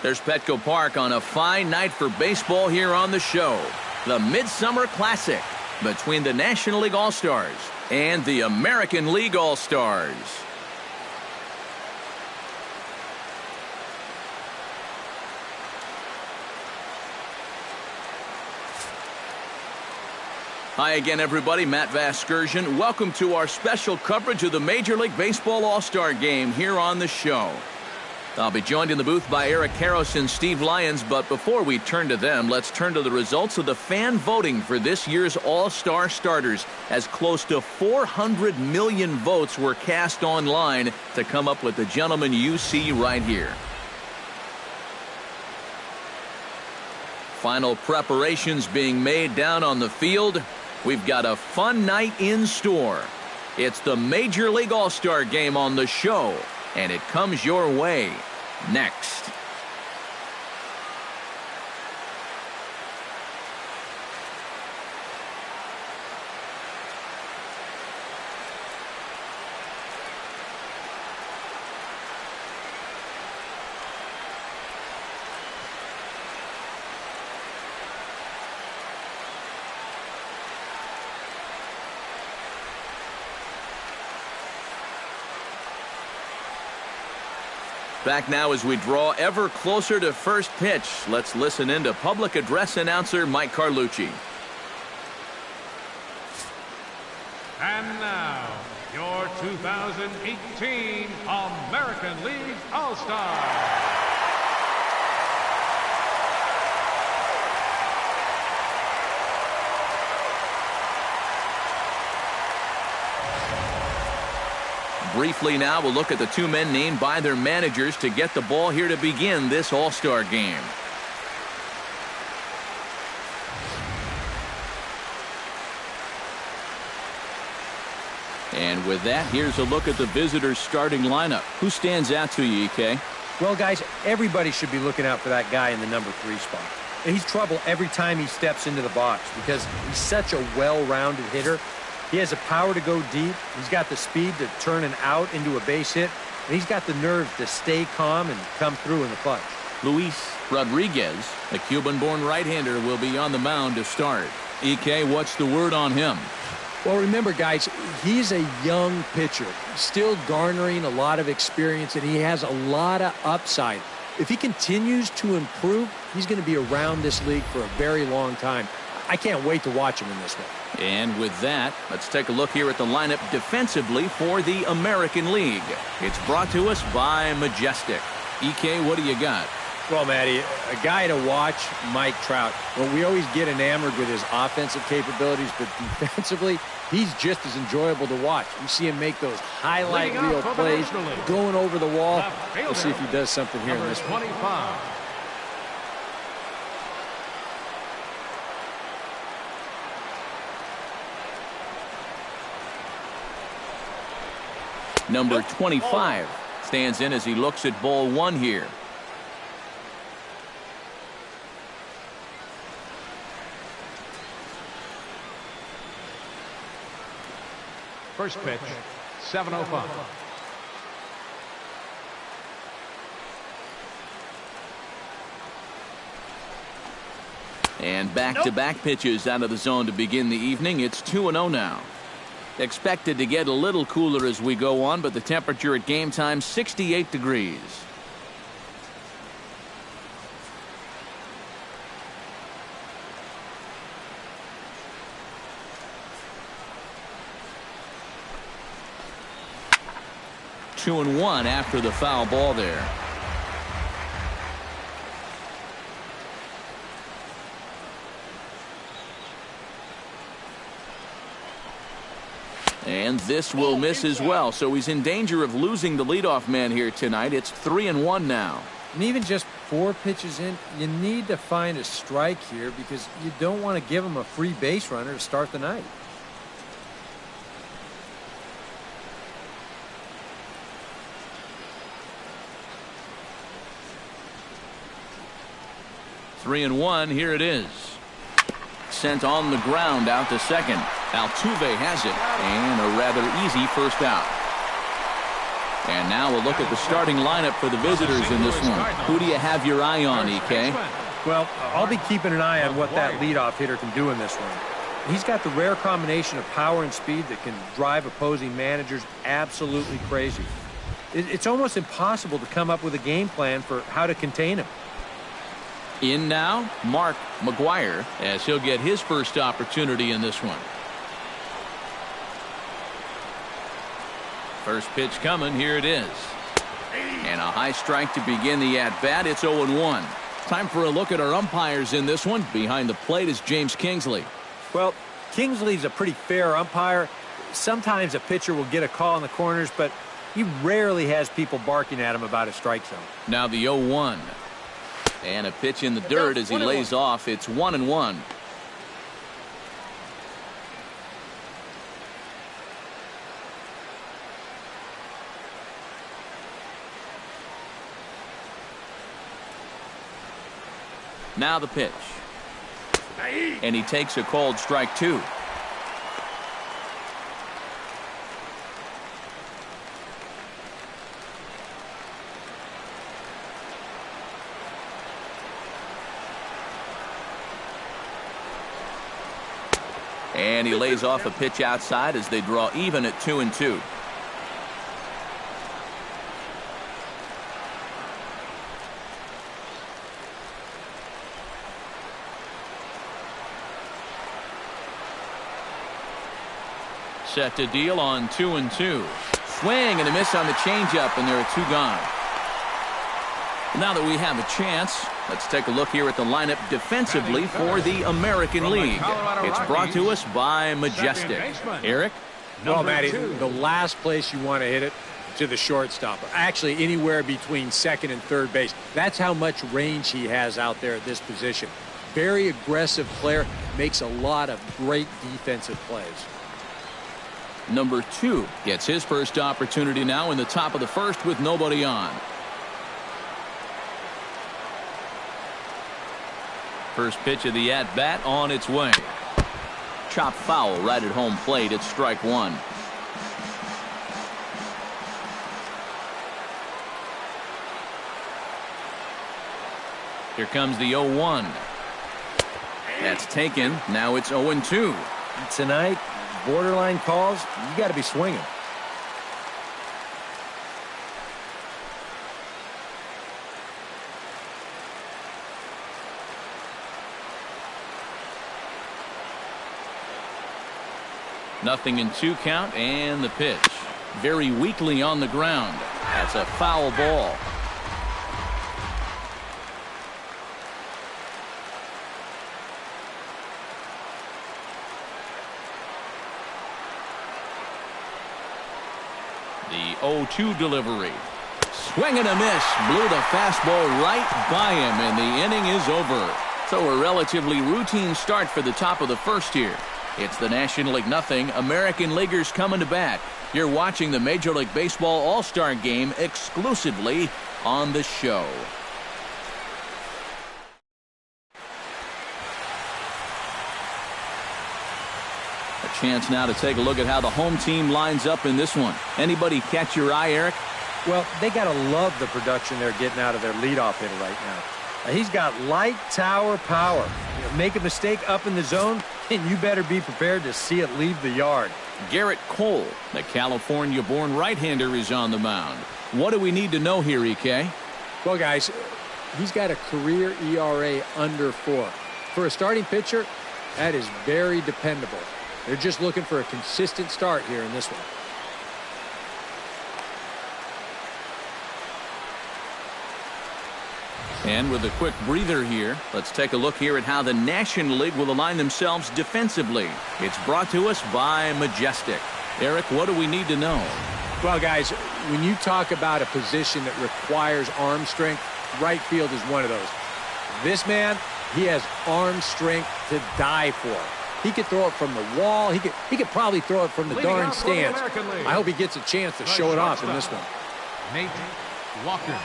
There's Petco Park on a fine night for baseball here on the show. The Midsummer Classic between the National League All-Stars and the American League All-Stars. Hi again, everybody. Matt Vasgersian. Welcome to our special coverage of the Major League Baseball All-Star Game here on the show. I'll be joined in the booth by Eric Karros and Steve Lyons, but before we turn to them, let's turn to the results of the fan voting for this year's All-Star starters, as close to 400 million votes were cast online to come up with the gentleman you see right here. Final preparations being made down on the field. We've got a fun night in store. It's the Major League All-Star Game on the show, and it comes your way next. Back now as we draw ever closer to first pitch. Let's listen in to public address announcer Mike Carlucci. And now, your 2018 American League All-Stars. Briefly now, we'll look at the two men named by their managers to get the ball here to begin this All-Star Game. And with that, here's a look at the visitors' starting lineup. Who stands out to you, EK? Well, guys, everybody should be looking out for that guy in the number 3 spot. And he's trouble every time he steps into the box because he's such a well-rounded hitter. He has the power to go deep. He's got the speed to turn an out into a base hit. And he's got the nerve to stay calm and come through in the clutch. Luis Rodriguez, a Cuban-born right-hander, will be on the mound to start. EK, what's the word on him? Well, remember, guys, he's a young pitcher, still garnering a lot of experience, and he has a lot of upside. If he continues to improve, he's going to be around this league for a very long time. I can't wait to watch him in this one. And with that, let's take a look here at the lineup defensively for the American League. It's brought to us by Majestic. EK, what do you got? Well, Matty, a guy to watch, Mike Trout. Well, we always get enamored with his offensive capabilities, but defensively, he's just as enjoyable to watch. You see him make those highlight reel plays, going over the wall. We'll see if he does something here in this one. 25. Number 25 stands in as he looks at ball 1 here. First pitch, 7:05. And back-to-back pitches out of the zone to begin the evening. It's 2-0 now. Expected to get a little cooler as we go on, but the temperature at game time, 68 degrees. Two and one after the foul ball there. And this will miss as well, so he's in danger of losing the leadoff man here tonight. It's 3-1 now. And even just 4 pitches in, you need to find a strike here because you don't want to give him a free base runner to start the night. Three and one, here it is. Sent on the ground out to second. Altuve has it, and a rather easy first out. And now we'll look at the starting lineup for the visitors in this one. Who do you have your eye on, EK? Well, I'll be keeping an eye on what that leadoff hitter can do in this one. He's got the rare combination of power and speed that can drive opposing managers absolutely crazy. It's almost impossible to come up with a game plan for how to contain him. In now, Mark McGwire, as he'll get his first opportunity in this one. First pitch coming, here it is. And a high strike to begin the at-bat. It's 0-1. Time for a look at our umpires in this one. Behind the plate is James Kingsley. Well, Kingsley's a pretty fair umpire. Sometimes a pitcher will get a call in the corners, but he rarely has people barking at him about a strike zone. Now the 0-1. And a pitch in the dirt as he lays off. It's 1-1. Now the pitch. And he takes a called strike 2. And he lays off a pitch outside as they draw even at 2-2. Set to deal on 2-2. Swing and a miss on the changeup, and there are 2 gone. Now that we have a chance, let's take a look here at the lineup defensively for the American League. It's brought to us by Majestic. Eric? Well, Matty, the last place you want to hit it, to the shortstop. Actually, anywhere between second and third base. That's how much range he has out there at this position. Very aggressive player, makes a lot of great defensive plays. Number 2 gets his first opportunity now in the top of the first with nobody on. First pitch of the at-bat on its way. Chop foul right at home plate. It's strike 1. Here comes the 0-1. That's taken. Now it's 0-2. Tonight, borderline calls, you got to be swinging. Nothing in 2 count, and the pitch. Very weakly on the ground. That's a foul ball. The 0-2 delivery. Swing and a miss. Blew the fastball right by him, and the inning is over. So a relatively routine start for the top of the first here. It's the National League nothing. American Leaguers coming to bat. You're watching the Major League Baseball All-Star Game exclusively on the show. A chance now to take a look at how the home team lines up in this one. Anybody catch your eye, Eric? Well, they got to love the production they're getting out of their leadoff hitter right now. He's got light tower power. Make a mistake up in the zone, and you better be prepared to see it leave the yard. Garrett Cole, the California-born right-hander, is on the mound. What do we need to know here, EK? Well, guys, he's got a career ERA under 4. For a starting pitcher, that is very dependable. They're just looking for a consistent start here in this one. And with a quick breather here, let's take a look here at how the National League will align themselves defensively. It's brought to us by Majestic. Eric, what do we need to know? Well, guys, when you talk about a position that requires arm strength, right field is one of those. This man, he has arm strength to die for. He could throw it from the wall. He could probably throw it from the darn stands. I hope he gets a chance to show it off in this one. Nate Walker.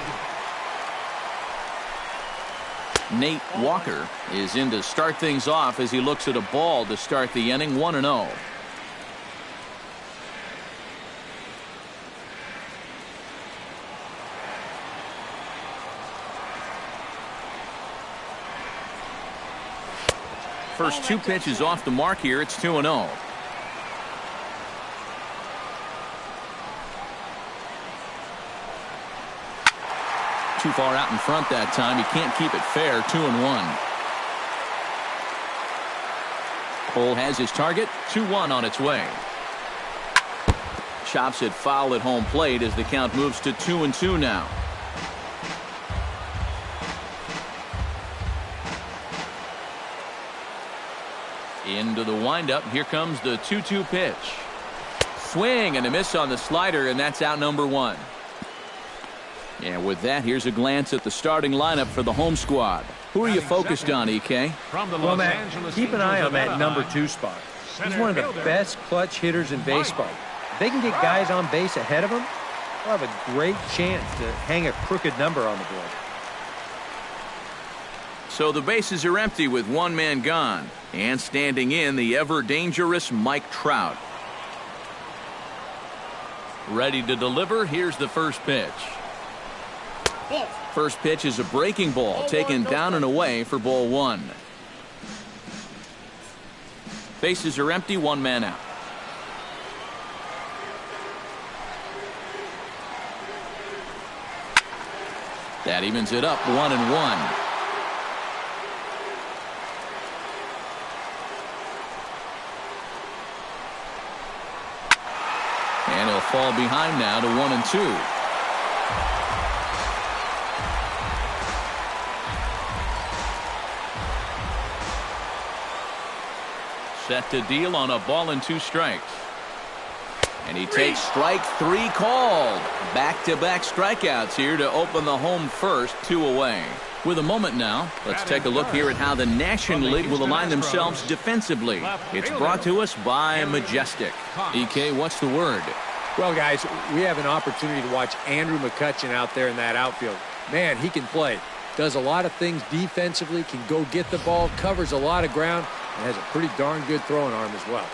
Nate Walker is in to start things off as he looks at a ball to start the inning. 1-0. First 2 pitches off the mark here. It's 2-0. Too far out in front that time. He can't keep it fair. 2-1. Cole has his target. 2-1 on its way. Chops it foul at home plate as the count moves to 2-2 now. Into the windup. Here comes the 2-2 pitch. Swing and a miss on the slider, and that's out number 1. And with that, here's a glance at the starting lineup for the home squad. Who are you focused on, EK? Well, Matt, keep an eye on that number 2 spot. He's one of the best clutch hitters in baseball. If they can get guys on base ahead of him, they'll have a great chance to hang a crooked number on the board. So the bases are empty with 1 man gone. And standing in, the ever-dangerous Mike Trout. Ready to deliver. Here's the first pitch. First pitch is a breaking ball, taken down and away for ball 1. Bases are empty, 1 man out. That evens it up, 1-1. And he'll fall behind now to 1-2. Set to deal on a ball and 2 strikes. And he takes strike 3 called. Back-to-back strikeouts here to open the home first, 2 away. With a moment now, let's take a look here at how the National League will align themselves defensively. It's brought to us by Majestic. EK, what's the word? Well, guys, we have an opportunity to watch Andrew McCutchen out there in that outfield. Man, he can play. Does a lot of things defensively, can go get the ball, covers a lot of ground, and has a pretty darn good throwing arm as well.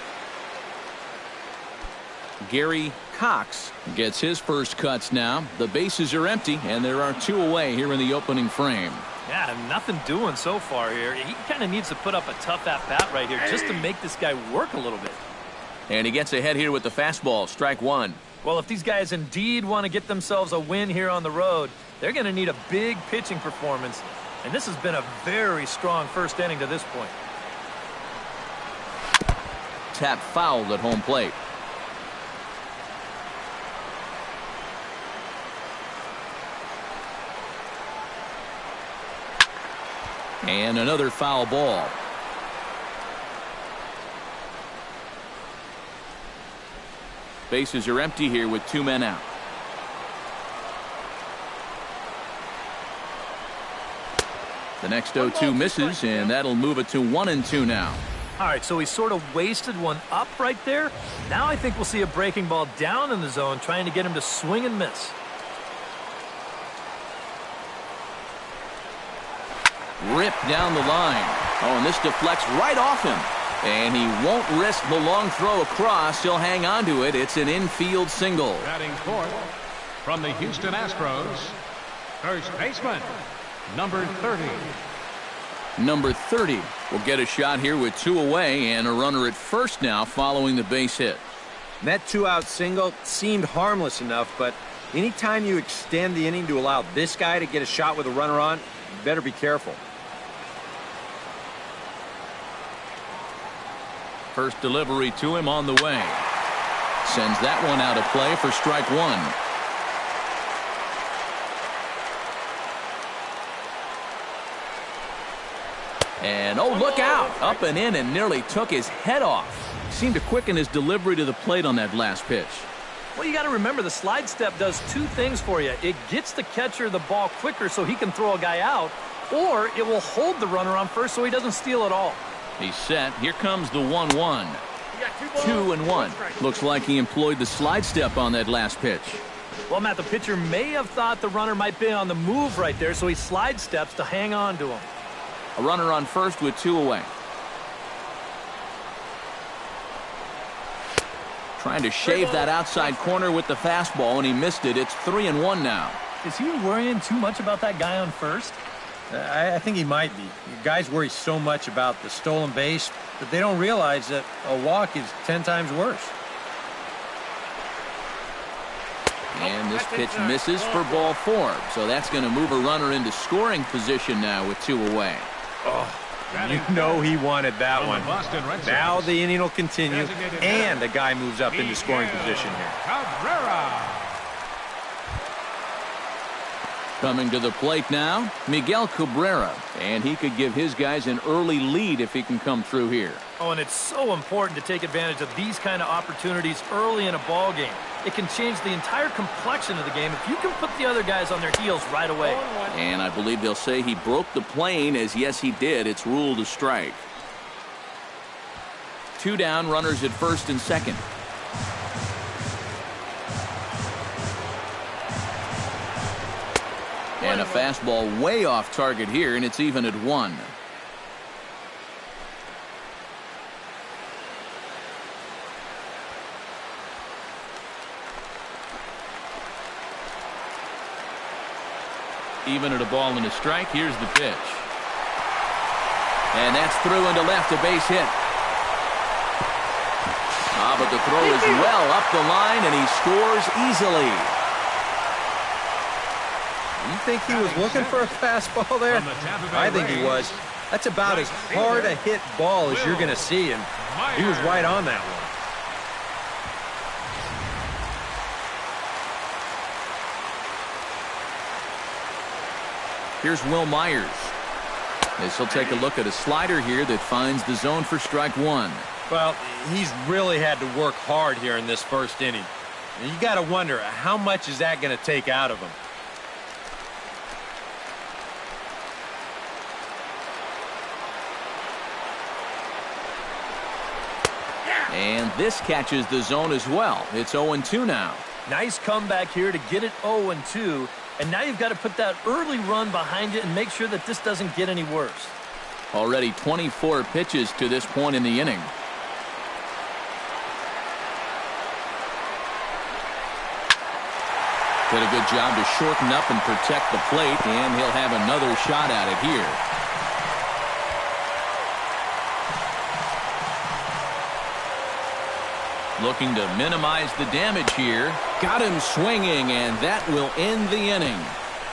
Gary Cox gets his first cuts now. The bases are empty, and there are 2 away here in the opening frame. Yeah, nothing doing so far here. He kind of needs to put up a tough at-bat right here just to make this guy work a little bit. And he gets ahead here with the fastball. Strike 1. Well, if these guys indeed want to get themselves a win here on the road, they're going to need a big pitching performance. And this has been a very strong first inning to this point. Tap fouled at home plate. And another foul ball. Bases are empty here with 2 men out. The next 0-2 misses, and that'll move it to 1-2 now. All right, so he sort of wasted one up right there. Now I think we'll see a breaking ball down in the zone, trying to get him to swing and miss. Rip down the line. Oh, and this deflects right off him. And he won't risk the long throw across. He'll hang on to it. It's an infield single. Batting fourth from the Houston Astros, first baseman, number 30. Number 30 will get a shot here with 2 away and a runner at first now following the base hit. That 2-out single seemed harmless enough, but anytime you extend the inning to allow this guy to get a shot with a runner on, you better be careful. First delivery to him on the way. Sends that one out of play for strike 1. And oh, look out. Up and in and nearly took his head off. Seemed to quicken his delivery to the plate on that last pitch. Well, you got to remember the slide step does 2 things for you. It gets the catcher the ball quicker so he can throw a guy out, or it will hold the runner on first so he doesn't steal it all. He's set. Here comes the 1-1. 2-1. Looks like he employed the slide step on that last pitch. Well, Matt, the pitcher may have thought the runner might be on the move right there, so he slide steps to hang on to him. A runner on first with 2 away. Trying to shave that outside corner with the fastball, and he missed it. It's 3-1 now. Is he worrying too much about that guy on first? I think he might be. Guys worry so much about the stolen base that they don't realize that a walk is 10 times worse. And this pitch misses for ball 4. So that's going to move a runner into scoring position now with 2 away. Oh, you know he wanted that one. Now the inning will continue, and the guy moves up into scoring position here. Coming to the plate now, Miguel Cabrera. And he could give his guys an early lead if he can come through here. Oh, and it's so important to take advantage of these kind of opportunities early in a ball game. It can change the entire complexion of the game if you can put the other guys on their heels right away. And I believe they'll say he broke the plane, as yes he did. It's ruled a strike. 2 down, runners at first and second. And a fastball way off target here, and it's even at 1. Even at a ball and a strike. Here's the pitch. And that's through into left, a base hit. But the throw is well up the line, and he scores easily. You think he was looking for a fastball there? I think he was. That's about as hard a hit ball as you're going to see, and he was right on that one. Here's Will Myers. As he'll take a look at a slider here that finds the zone for strike 1. Well, he's really had to work hard here in this first inning. You got to wonder, how much is that going to take out of him? And this catches the zone as well. It's 0-2 now. Nice comeback here to get it 0-2. And now you've got to put that early run behind it and make sure that this doesn't get any worse. Already 24 pitches to this point in the inning. Did a good job to shorten up and protect the plate, and he'll have another shot at it here. Looking to minimize the damage here. Got him swinging, and that will end the inning.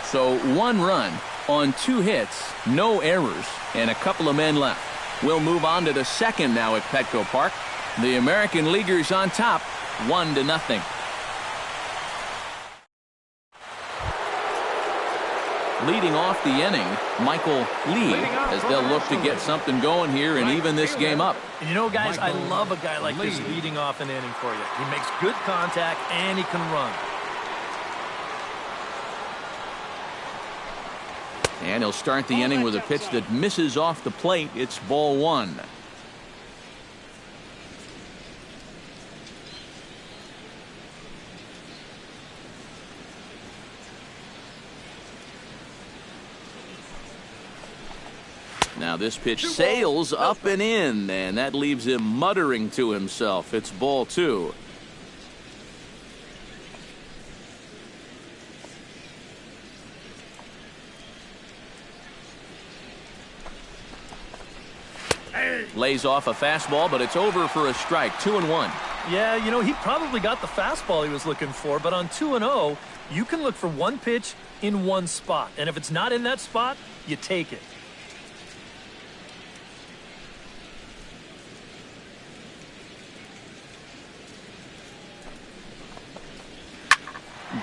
So 1 run on 2 hits, no errors, and a couple of men left. We'll move on to the second now at Petco Park. The American Leaguers on top, 1-0. Leading off the inning, Michael Lee, as they'll look to get something going here and even this game up. And you know, guys, I love a guy like this leading off an inning for you. He makes good contact and he can run. And he'll start the inning with a pitch that misses off the plate. It's ball 1. Now this pitch sails up and in, and that leaves him muttering to himself. It's ball 2. Lays off a fastball, but it's over for a strike. 2-1. Yeah, you know, he probably got the fastball he was looking for, but on 2-0, you can look for one pitch in one spot. And if it's not in that spot, you take it.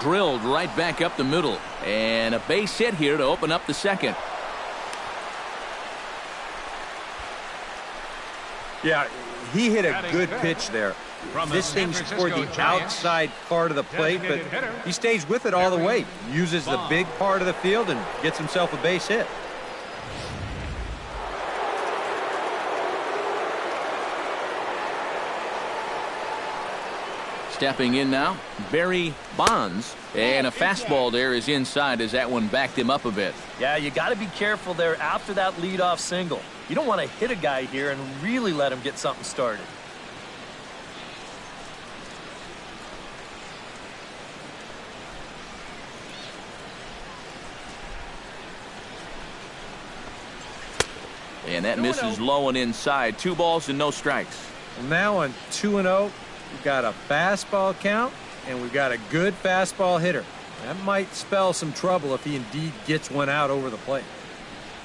Drilled right back up the middle. And a base hit here to open up the second. Yeah, he hit a good pitch there. This thing's toward the outside part of the plate, but he stays with it all the way. Uses the big part of the field and gets himself a base hit. Stepping in now, Barry Bonds. And a fastball there is inside as that one backed him up a bit. Yeah, you got to be careful there after that leadoff single. You don't want to hit a guy here and really let him get something started. And that misses low and inside. 2 balls and no strikes. Well, now on 2-0, we've got a fastball count, and we've got a good fastball hitter. That might spell some trouble if he indeed gets one out over the plate.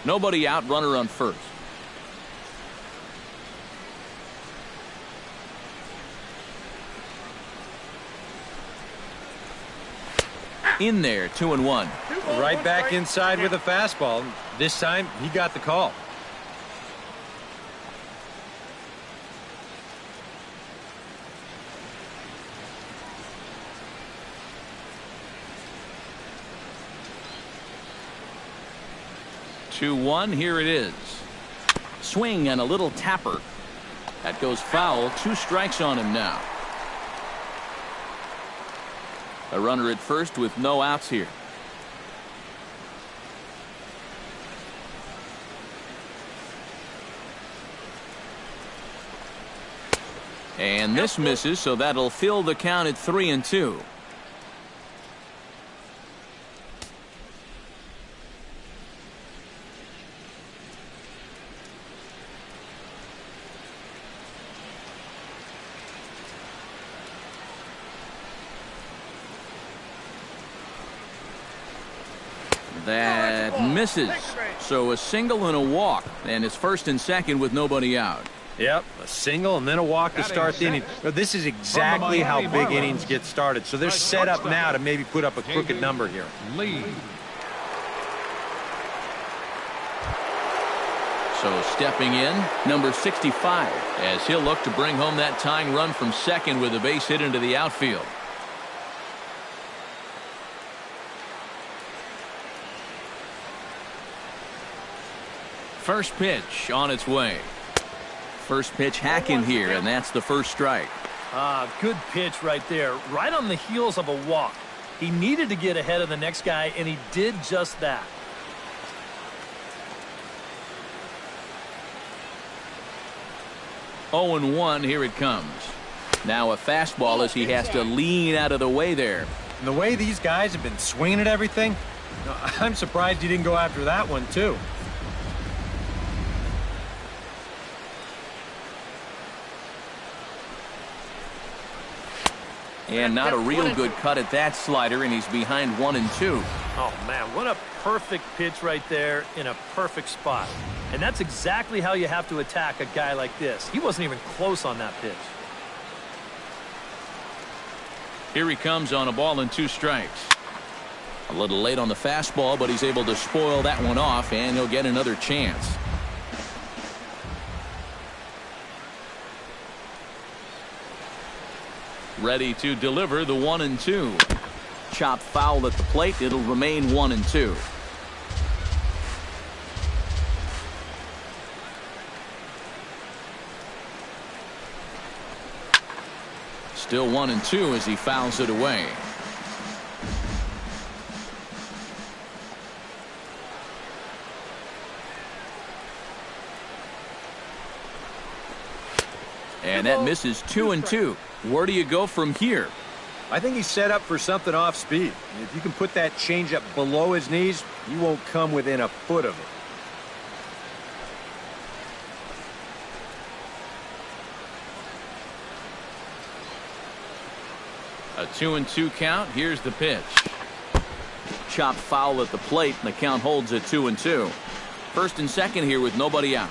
Nobody out, runner on first. In there, 2-1. Right back inside with a fastball. This time, he got the call. Here it is. Swing and a little tapper. That goes foul. 2 strikes on him now. A runner at first with no outs here. And this misses, so that'll fill the count at 3-2. That misses. So a single and a walk. And it's 1st and 2nd with nobody out. Yep, a single and then a walk to start the inning. This is exactly how big innings get started. So they're set up now to maybe put up a crooked number here. So stepping in, number 65, as he'll look to bring home that tying run from second with a base hit into the outfield. First pitch on its way. First pitch hacking here, and that's the first strike. Good pitch right there, right on the heels of a walk. He needed to get ahead of the next guy, and he did just that. Oh, 0-1, here it comes. Now a fastball as he has to lean out of the way there. And the way these guys have been swinging at everything, I'm surprised he didn't go after that one, too. And not a real good cut at that slider, and he's behind 1-2. Oh, man, what a perfect pitch right there in a perfect spot. And that's exactly how you have to attack a guy like this. He wasn't even close on that pitch. Here he comes on a ball and 2 strikes. A little late on the fastball, but he's able to spoil that one off, and he'll get another chance. Ready to deliver the 1-2. Chop foul at the plate. It'll remain 1-2. Still 1-2 as he fouls it away. And that misses 2-2. Where do you go from here? I think he's set up for something off speed. If you can put that changeup below his knees, you won't come within a foot of A it. 2-2 count. Here's the pitch. Chopped foul at the plate, and the count holds at 2-2. 1st and 2nd here with nobody out.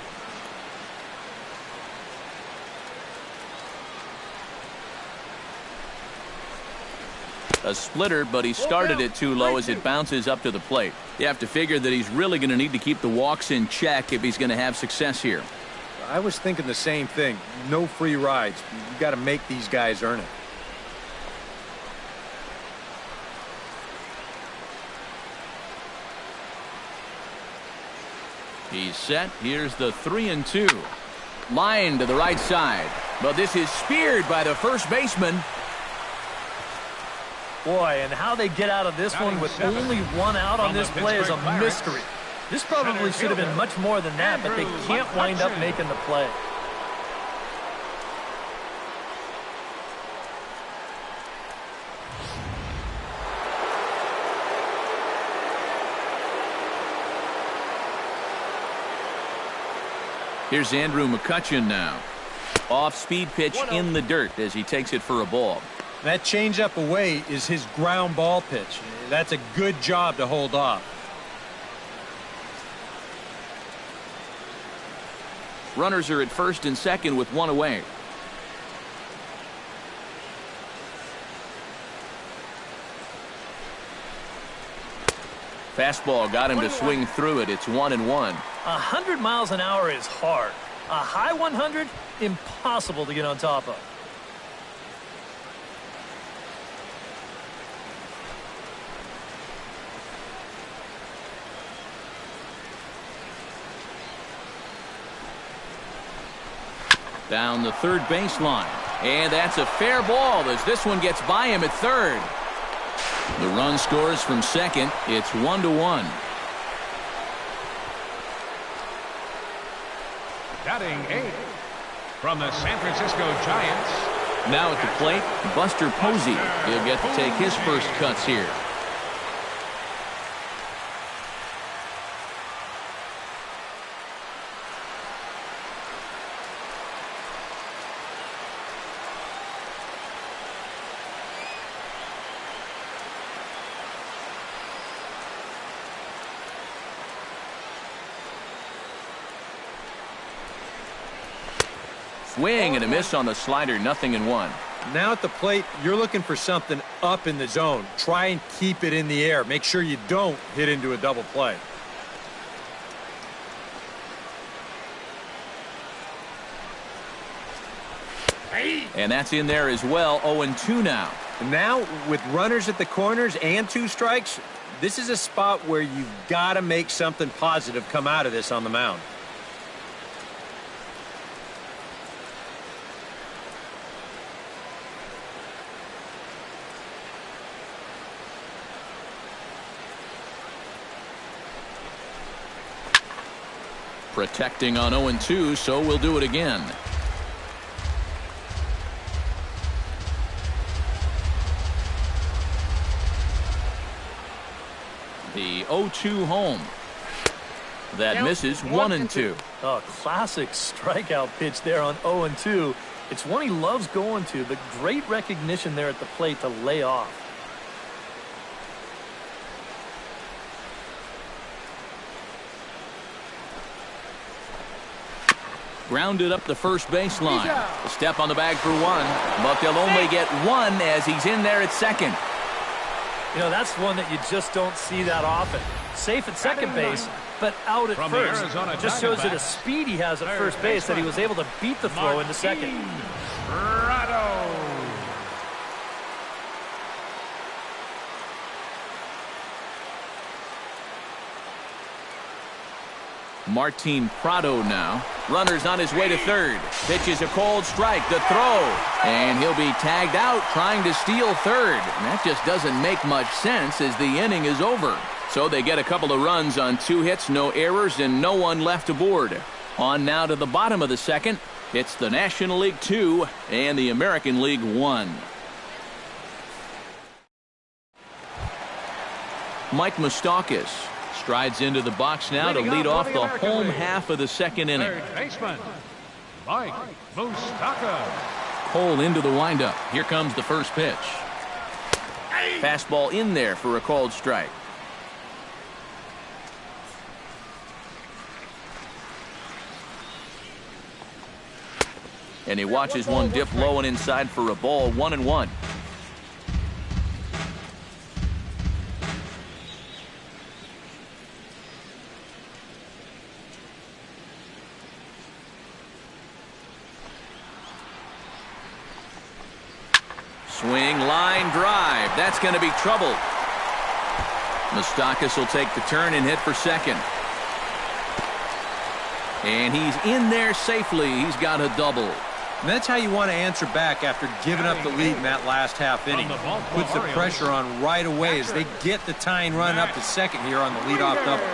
A splitter, but he started it too low as it bounces up to the plate. You have to figure that he's really going to need to keep the walks in check if he's going to have success here. I was thinking the same thing. No free rides. You got to make these guys earn it. He's set. Here's the 3-2. Line to the right side, but this is speared by the first baseman. Boy, and how they get out of this one with only 1 out on this play is a mystery. This probably should have been much more than that, but they can't wind up making the play. Here's Andrew McCutchen now. Off-speed pitch in the dirt as he takes it for a ball. That changeup away is his ground ball pitch. That's a good job to hold off. Runners are at first and second with one away. Fastball got him to swing through it. It's 1-1. 100 miles an hour is hard. A high 100, impossible to get on top of. Down the third baseline. And that's a fair ball as this one gets by him at third. The run scores from second. It's 1-1. Batting 8 from the San Francisco Giants. Now at the plate, Buster Posey. He'll get to take his first cuts here. Swing and a miss on the slider, 0-1. Now at the plate, you're looking for something up in the zone. Try and keep it in the air. Make sure you don't hit into a double play. And that's in there as well, 0-2 now. And now, with runners at the corners and 2 strikes, this is a spot where you've got to make something positive come out of this on the mound. Protecting on 0-2, so we'll do it again. The 0-2 home. That misses 1-2. Oh, classic strikeout pitch there on 0-2. It's one he loves going to, but great recognition there at the plate to lay off. Grounded up the first baseline. A step on the bag for 1, but they'll only get 1 as he's in there at second. You know, that's one that you just don't see that often. Safe at second base, but out at first. It just shows you the speed he has at first base that he was able to beat the throw into second. Martin Prado now. Runner's on his way to third. Pitches a cold strike. The throw. And he'll be tagged out trying to steal third. And that just doesn't make much sense as the inning is over. So they get a couple of runs on 2 hits, no errors, and no one left aboard. On now to the bottom of the second. It's the National League 2 and the American League 1. Mike Moustakas strides into the box now to lead off the home half of the second inning. Third baseman, Mike Moustakas. Cole into the windup. Here comes the first pitch. Fastball in there for a called strike. And he watches one dip low and inside for a ball, 1-1. Swing, line, drive. That's going to be trouble. Moustakas will take the turn and hit for second. And he's in there safely. He's got a double. And that's how you want to answer back after giving up the lead in that last half inning. Puts the pressure on right away as they get the tying run up to second here on the leadoff double.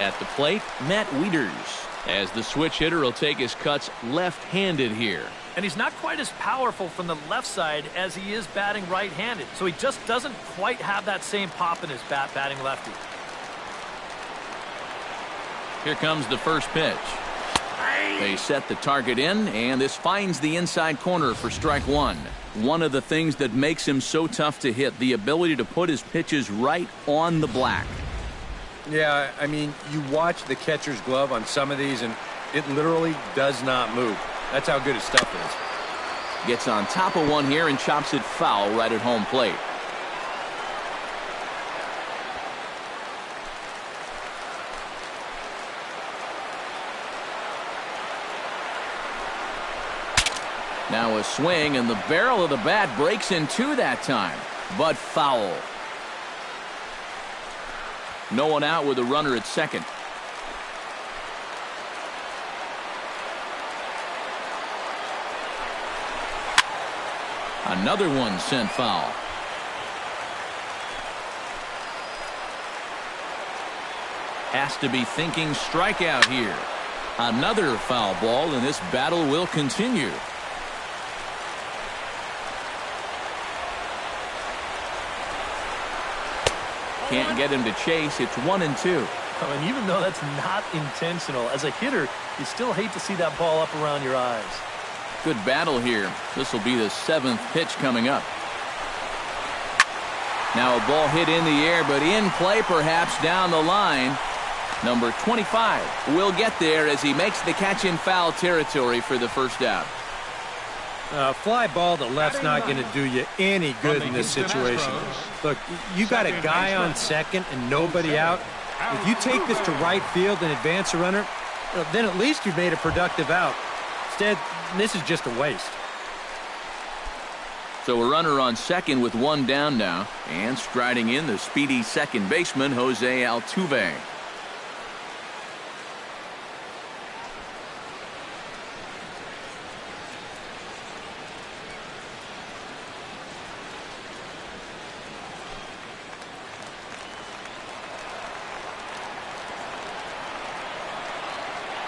At the plate, Matt Wieters, as the switch hitter will take his cuts left-handed here. And he's not quite as powerful from the left side as he is batting right-handed. So he just doesn't quite have that same pop in his bat batting lefty. Here comes the first pitch. They set the target in, and this finds the inside corner for strike one. One of the things that makes him so tough to hit, the ability to put his pitches right on the black. Yeah, I mean, you watch the catcher's glove on some of these, and it literally does not move. That's how good his stuff is. Gets on top of one here and chops it foul right at home plate. Now a swing, and the barrel of the bat breaks in two that time, but foul. No one out with a runner at second. Another one sent foul. Has to be thinking strikeout here. Another foul ball, and this battle will continue. Can't get him to chase. It's 1-2. Oh, and even though that's not intentional, as a hitter, you still hate to see that ball up around your eyes. Good battle here. This will be the 7th pitch coming up. Now a ball hit in the air, but in play perhaps down the line. Number 25 will get there as he makes the catch in foul territory for the first out. Fly ball to left's not going to do you any good in this situation. Look, you got a guy on second and nobody out. If you take this to right field and advance a runner, then at least you've made a productive out. Instead, this is just a waste. So a runner on second with one down now, and striding in the speedy second baseman, Jose Altuve.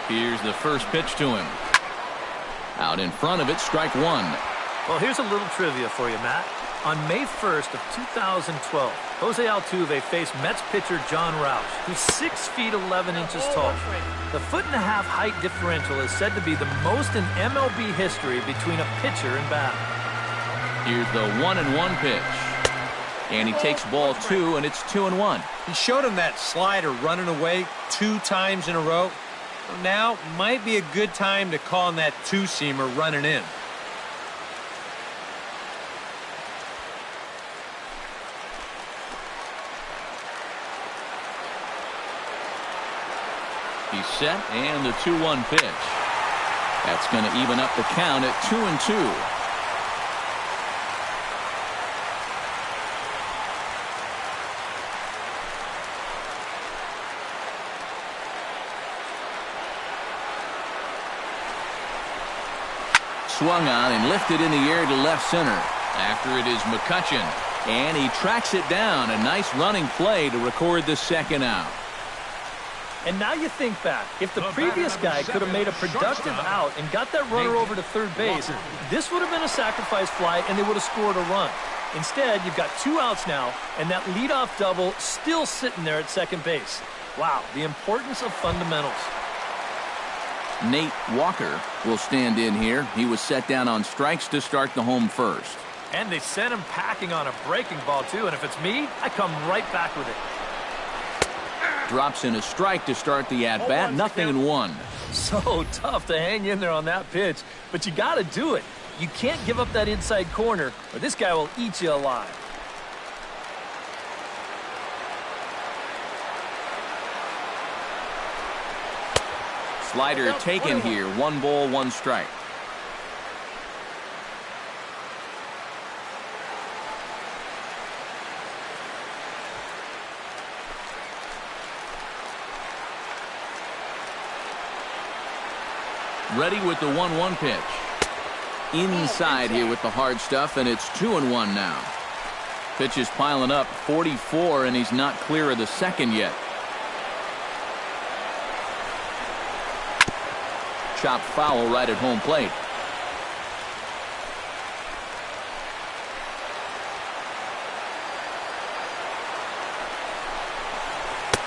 Here's the first pitch to him. Out in front of it, strike one. Well, here's a little trivia for you, Matt. On May 1st of 2012, Jose Altuve faced Mets pitcher John Roush, who's 6 feet 11 inches tall. The 1.5-foot height differential is said to be the most in MLB history between a pitcher and batter. Here's the 1-1 pitch. And he takes ball 2, and it's 2-1. He showed him that slider running away 2 times in a row. Now might be a good time to call on that two-seamer running in. He's set, and the 2-1 pitch. That's going to even up the count at 2-2. Swung on and lifted in the air to left center. After it is McCutchen, and he tracks it down. A nice running play to record the second out. And now you think back, if the previous guy could have made a productive out and got that runner over to third base, this would have been a sacrifice fly and they would have scored a run. Instead, you've got 2 outs now, and that leadoff double still sitting there at second base. Wow, the importance of fundamentals. Nate Walker will stand in here. He was set down on strikes to start the home first. And they sent him packing on a breaking ball, too. And if it's me, I come right back with it. Drops in a strike to start the at-bat. 0-1. So tough to hang in there on that pitch. But you got to do it. You can't give up that inside corner, or this guy will eat you alive. Slider taken here. 1 ball, 1 strike. Ready with the 1-1 pitch. Inside here with the hard stuff, and it's 2-1 now. Pitch is piling up, 44, and he's not clear of the second yet. Chopped foul right at home plate.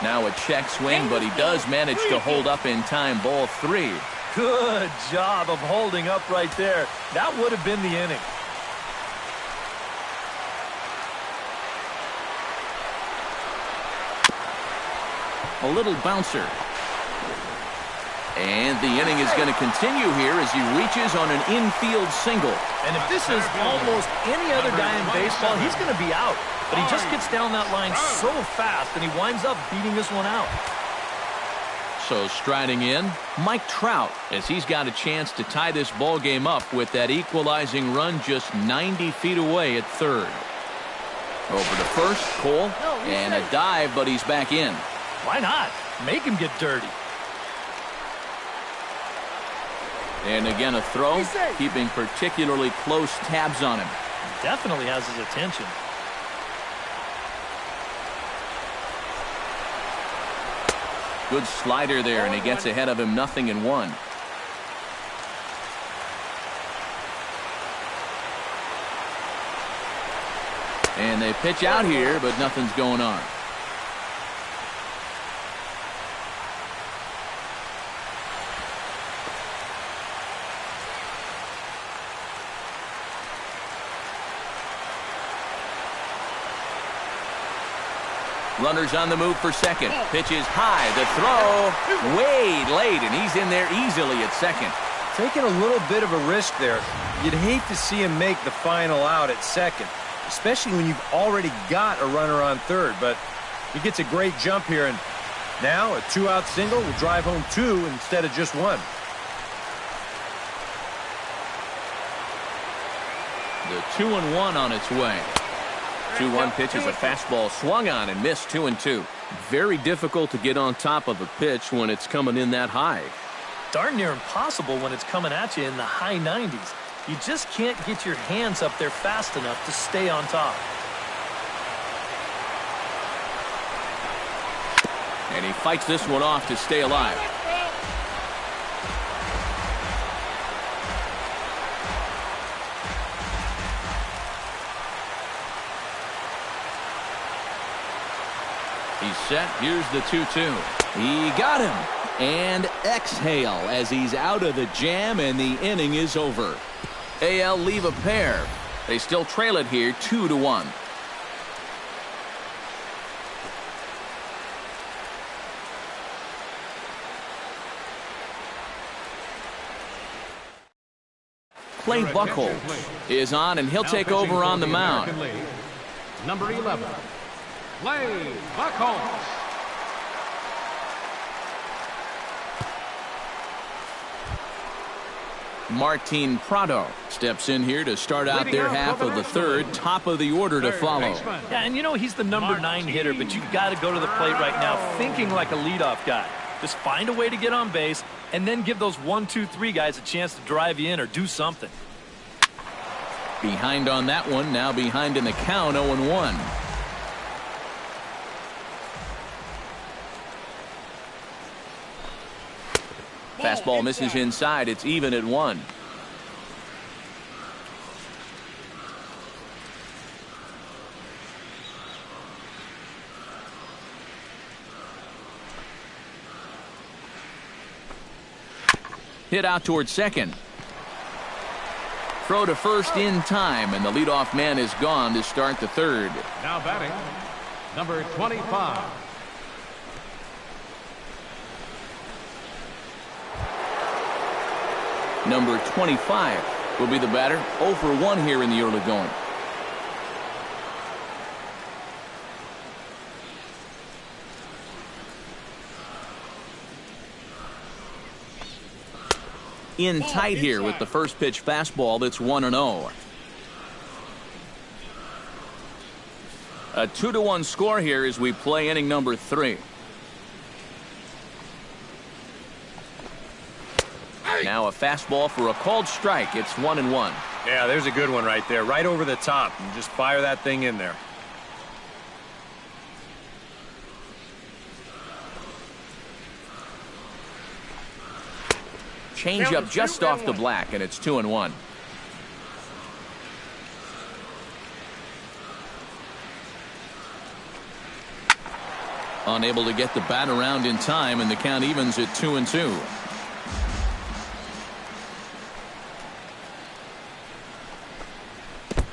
Now a check swing, but he does manage to hold up in time. Ball 3. Good job of holding up right there. That would have been the inning. A little bouncer. And the inning is going to continue here as he reaches on an infield single. And if this is almost any other guy in baseball, he's going to be out. But he just gets down that line so fast, and he winds up beating this one out. So striding in, Mike Trout, as he's got a chance to tie this ball game up with that equalizing run just 90 feet away at third. Over to first, Cole, and a dive, but he's back in. Why not? Make him get dirty. And again a throw, keeping particularly close tabs on him. Definitely has his attention. Good slider there, and he gets ahead of him 0-1. And they pitch out here, but nothing's going on. Runners on the move for second. Pitch is high. The throw way late, and he's in there easily at second. Taking a little bit of a risk there. You'd hate to see him make the final out at second, especially when you've already got a runner on third. But he gets a great jump here, and now a 2-out single will drive home 2 instead of just 1. The 2-1 on its way. 2-1 pitch is a fastball swung on and missed. 2-2. Very difficult to get on top of a pitch when it's coming in that high. Darn near impossible when it's coming at you in the high 90s. You just can't get your hands up there fast enough to stay on top. And he fights this one off to stay alive. He's set. Here's the 2-2. He got him. And exhale as he's out of the jam, and the inning is over. AL leave a pair. They still trail it here 2-1. Clay Buchholz is on, and he'll take over on the mound. Number 11, Clay Buchholz. Martin Prado steps in here to start out their half of the third. Top of the order to follow. Yeah, and you know he's the number 9 hitter, but you've got to go to the plate right now thinking like a leadoff guy. Just find a way to get on base, and then give those 1, 2, 3 guys a chance to drive you in or do something. Behind on that one, now behind in the count, 0-1. Fastball misses inside. It's even at 1. Hit out towards second. Throw to first in time, and the leadoff man is gone to start the third. Now batting, number 25. Number 25 will be the batter. 0 for 1 here in the early going. In tight here with the first pitch fastball that's 1-0. A 2-1 score here as we play inning number 3. Now a fastball for a called strike. It's 1-1. Yeah, there's a good one right there. Right over the top. And just fire that thing in there. Change up just off the black, and it's 2-1. Unable to get the bat around in time, and the count evens at 2-2.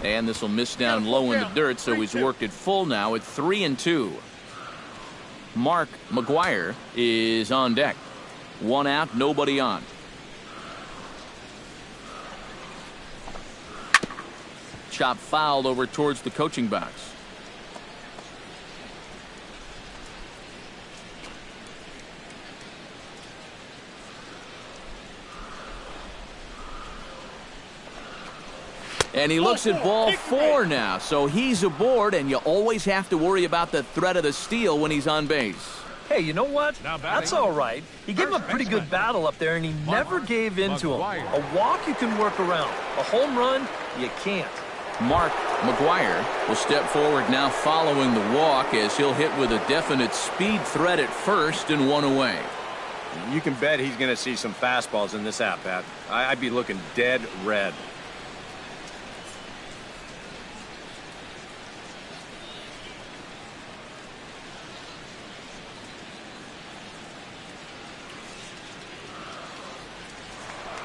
And this will miss down low in the dirt, so he's worked it full now at 3-2. Mark McGuire is on deck. One out, nobody on. Chop fouled over towards the coaching box. And he looks at ball 4 now, so he's aboard, and you always have to worry about the threat of the steal when he's on base. Hey, you know what? That's all right. He gave him a pretty good battle up there, and he never gave in to him. A walk you can work around. A home run, you can't. Mark McGuire will step forward now following the walk as he'll hit with a definite speed threat at first and one away. You can bet he's going to see some fastballs in this at-bat. I'd be looking dead red.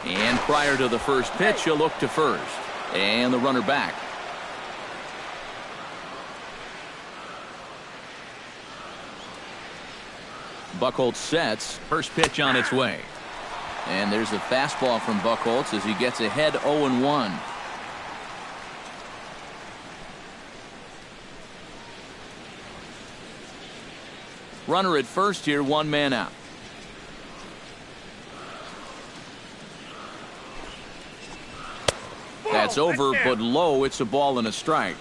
And prior to the first pitch, he'll look to first. And the runner back. Buchholz sets. First pitch on its way. And there's a fastball from Buchholz as he gets ahead 0-1. Runner at first here, one man out. That's over, but low. It's a ball and a strike.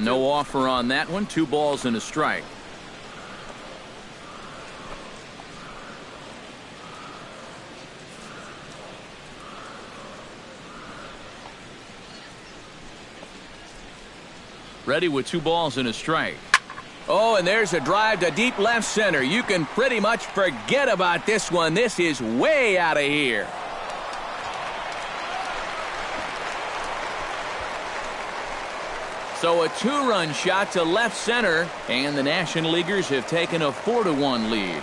No offer on that one. 2 balls and a strike. Ready with 2 balls and a strike. Oh, and there's a drive to deep left center. You can pretty much forget about this one. This is way out of here. So a 2-run shot to left center, and the National Leaguers have taken a 4-1 lead.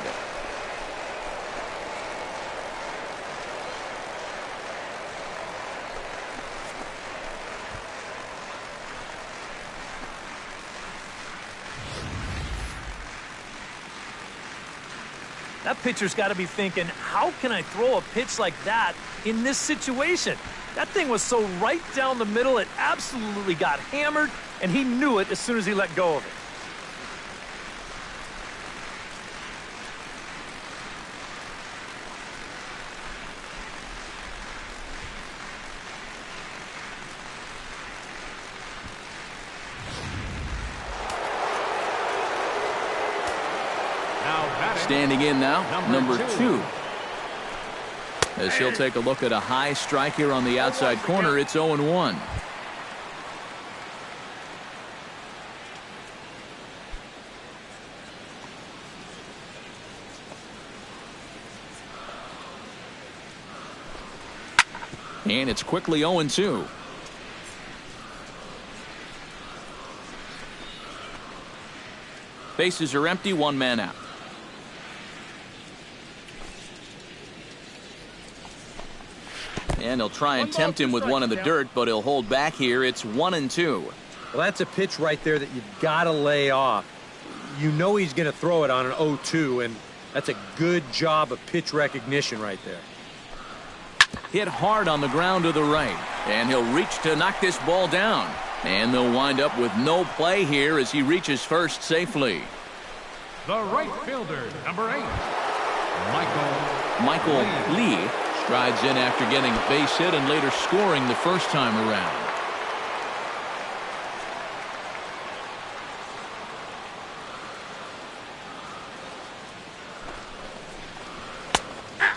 That pitcher's got to be thinking, how can I throw a pitch like that in this situation? That thing was so right down the middle, it absolutely got hammered, and he knew it as soon as he let go of it. Standing in now, number 2. As he'll take a look at a high strike here on the outside corner, it's 0-1. And it's quickly 0-2. Bases are empty, 1 man out. And he'll try and tempt him with one in the dirt, but he'll hold back here. It's 1-2. Well, that's a pitch right there that you've got to lay off. You know he's going to throw it on an 0-2, and that's a good job of pitch recognition right there. Hit hard on the ground to the right, and he'll reach to knock this ball down. And they'll wind up with no play here as he reaches first safely. The right fielder, number 8, Michael Lee strides in after getting a base hit and later scoring the first time around.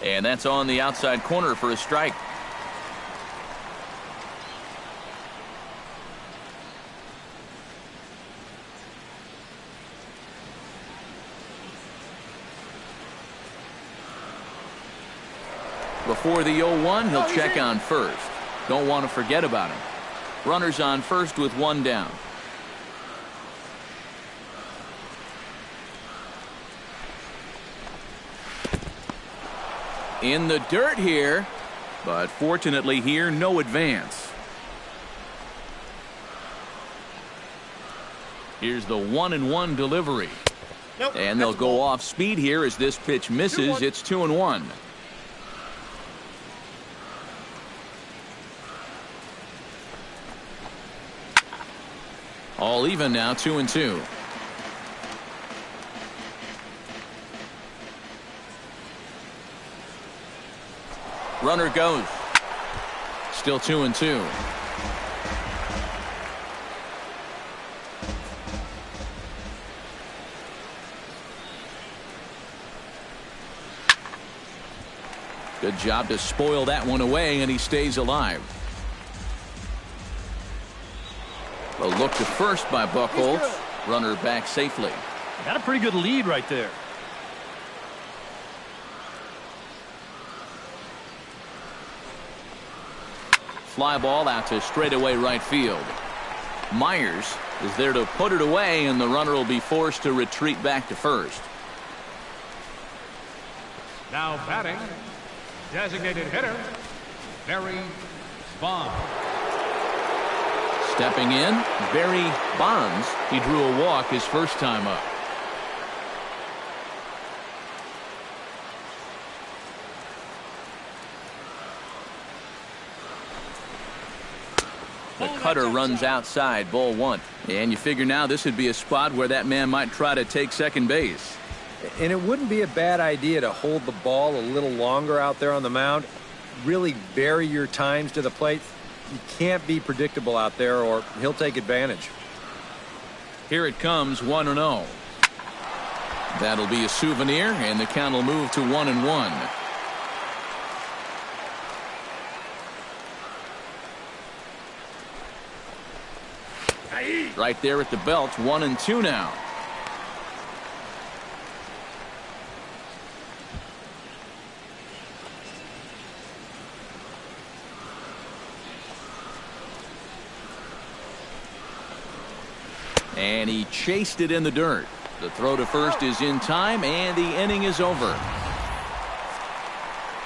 And that's on the outside corner for a strike. Before the 0-1, he'll check on first. Don't want to forget about him. Runners on first with one down. In the dirt here, but fortunately here, no advance. Here's the 1-1 delivery. Nope, and they'll go off speed here as this pitch misses. It's 2-1. All even now, 2-2. Runner goes. Still 2-2. Good job to spoil that one away, and he stays alive. A look to first by Buchholz. Runner back safely. Got a pretty good lead right there. Fly ball out to straightaway right field. Myers is there to put it away, and the runner will be forced to retreat back to first. Now batting, designated hitter, Barry Bonds. Stepping in, Barry Bonds. He drew a walk his first time up. The cutter runs outside, ball one. And you figure now this would be a spot where that man might try to take second base. And it wouldn't be a bad idea to hold the ball a little longer out there on the mound. Really vary your times to the plate. You can't be predictable out there or he'll take advantage. Here it comes, 1-0. That'll be a souvenir, and the count will move to 1-1. Right there at the belt, 1-2 now. And he chased it in the dirt. The throw to first is in time, and the inning is over.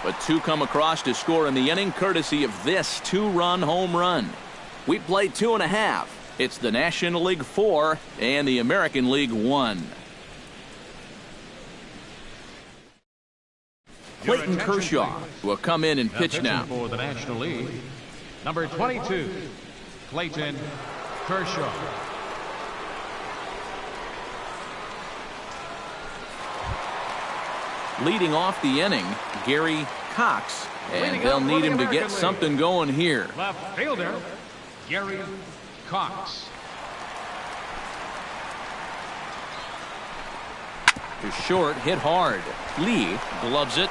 But two come across to score in the inning, courtesy of this two-run home run. We played 2.5. It's the National League 4 and the American League 1. Clayton Kershaw will come in and pitch now. For the National League, number 22, Clayton Kershaw. Leading off the inning, Gary Cox, and they'll need him to get something going here. Left fielder, Gary Cox. To short, hit hard. Lee gloves it,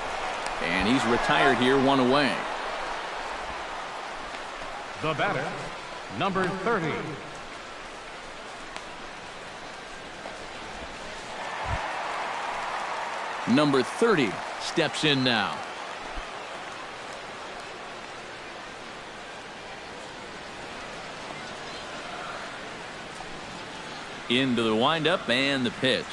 and he's retired here, one away. The batter, number 30. Number 30 steps in now. Into the windup and the pitch.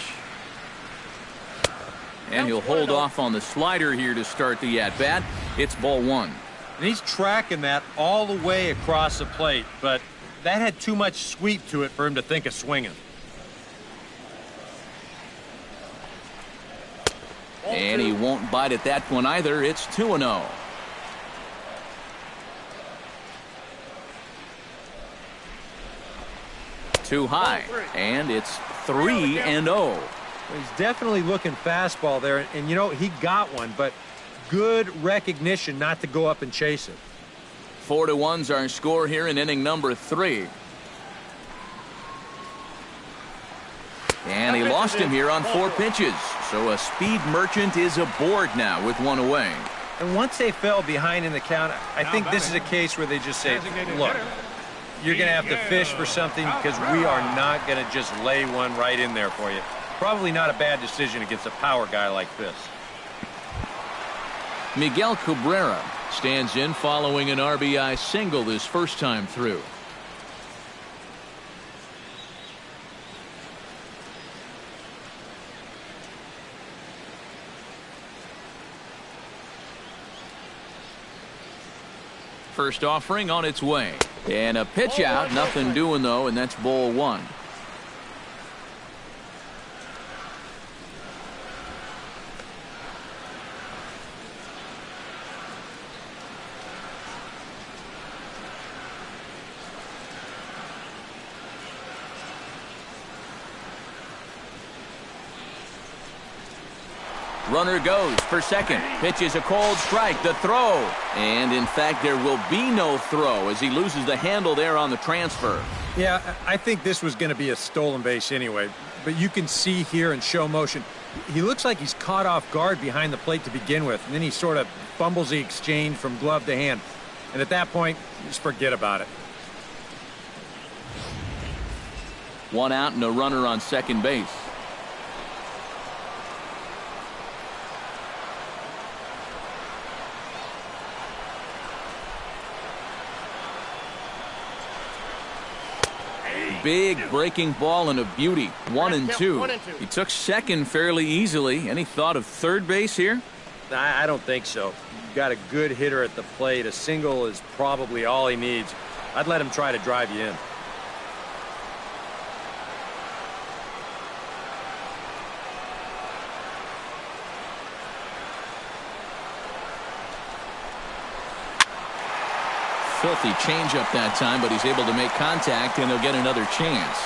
And he'll hold off on the slider here to start the at-bat. It's ball one. And he's tracking that all the way across the plate, but that had too much sweep to it for him to think of swinging. And he won't bite at that one either. It's 2-0. Too high, and it's 3-0. He's definitely looking fastball there, and you know, he got one, but good recognition not to go up and chase it. 4-1's our score here in inning number 3. And he lost him here on 4 pitches. So a speed merchant is aboard now with one away. And once they fell behind in the count, I think this is a case where they just say, look, you're going to have to fish for something because we are not going to just lay one right in there for you. Probably not a bad decision against a power guy like this. Miguel Cabrera stands in following an RBI single this first time through. First offering on its way. And a pitch out. Nothing doing, though, and that's ball one. Runner goes for second. Pitch is a cold strike. The throw. And, in fact, there will be no throw as he loses the handle there on the transfer. Yeah, I think this was going to be a stolen base anyway. But you can see here in show motion, he looks like he's caught off guard behind the plate to begin with. And then he sort of fumbles the exchange from glove to hand. And at that point, just forget about it. One out and a runner on second base. Big breaking ball and a beauty. 1-2. He took second fairly easily. Any thought of third base here? I don't think so. You've got a good hitter at the plate. A single is probably all he needs. I'd let him try to drive you in. Filthy changeup that time, but he's able to make contact, and he'll get another chance.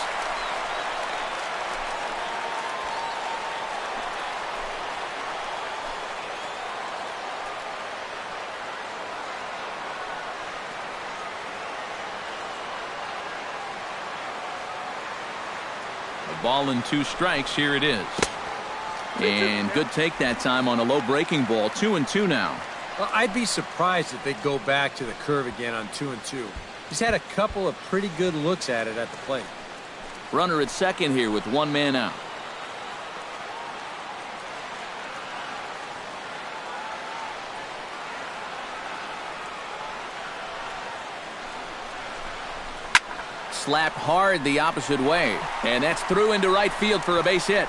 A ball and 2 strikes. Here it is. And good take that time on a low breaking ball. 2-2 now. Well, I'd be surprised if they go back to the curve again on 2-2. He's had a couple of pretty good looks at it at the plate. Runner at second here with one man out. Slapped hard the opposite way. And that's through into right field for a base hit.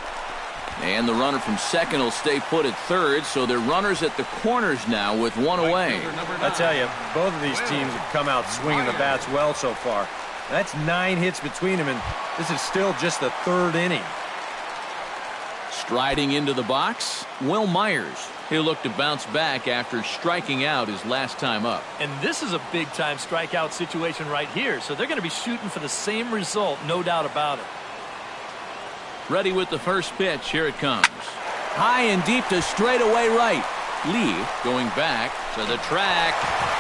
And the runner from second will stay put at third, so they're runners at the corners now with one away. I tell you, both of these teams have come out swinging the bats well so far. That's 9 hits between them, and this is still just the third inning. Striding into the box, Will Myers. He'll look to bounce back after striking out his last time up. And this is a big-time strikeout situation right here, so they're going to be shooting for the same result, no doubt about it. Ready with the first pitch. Here it comes. High and deep to straightaway right. Lee going back to the track,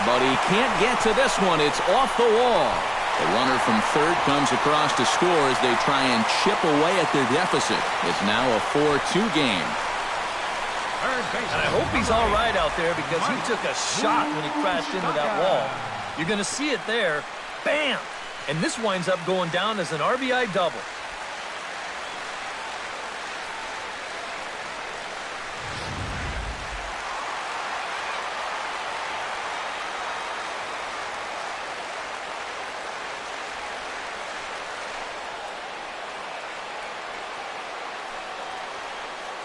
but he can't get to this one. It's off the wall. The runner from third comes across to score as they try and chip away at their deficit. It's now a 4-2 game. And I hope he's all right out there because he took a shot when he crashed into that wall. You're going to see it there. Bam! And this winds up going down as an RBI double.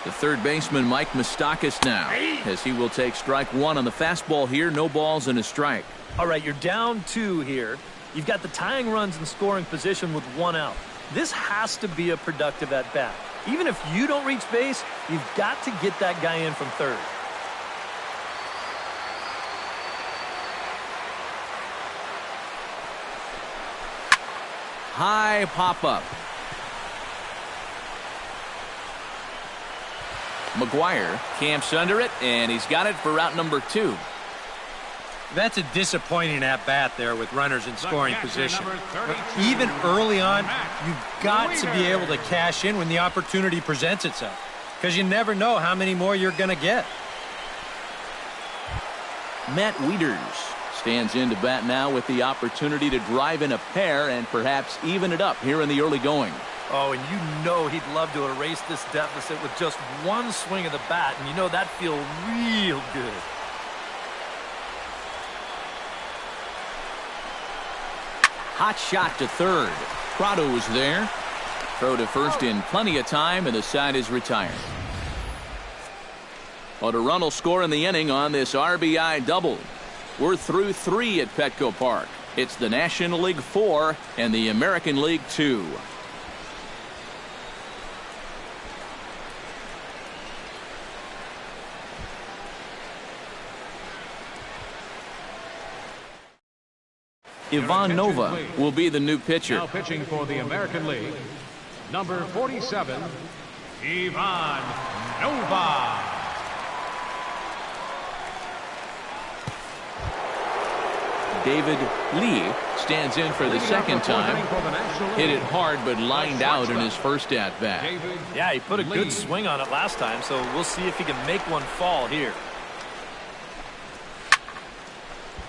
The third baseman, Mike Moustakas, now, as he will take strike one on the fastball here. No balls and a strike. All right, you're down 2 here. You've got the tying runs in scoring position with 1 out. This has to be a productive at-bat. Even if you don't reach base, you've got to get that guy in from third. High pop-up. McGuire camps under it, and he's got it for route number 2. That's a disappointing at-bat there with runners in scoring position. Even early on, you've got to be able to cash in when the opportunity presents itself, because you never know how many more you're going to get. Matt Wieters stands in to bat now with the opportunity to drive in a pair and perhaps even it up here in the early going. Oh, and you know he'd love to erase this deficit with just one swing of the bat, and you know that feels real good. hot shot to third. Prado was there. Throw to first in plenty of time, and the side is retired. Well, a run will score in the inning on this RBI double. We're through 3 at Petco Park. It's the National League 4 and the American League 2. Ivan Nova will be the new pitcher. Now pitching for the American League, number 47, Ivan Nova. David Lee stands in for the second time. Hit it hard, but lined out in his first at-bat. Yeah, he put a good swing on it last time, so we'll see if he can make one fall here.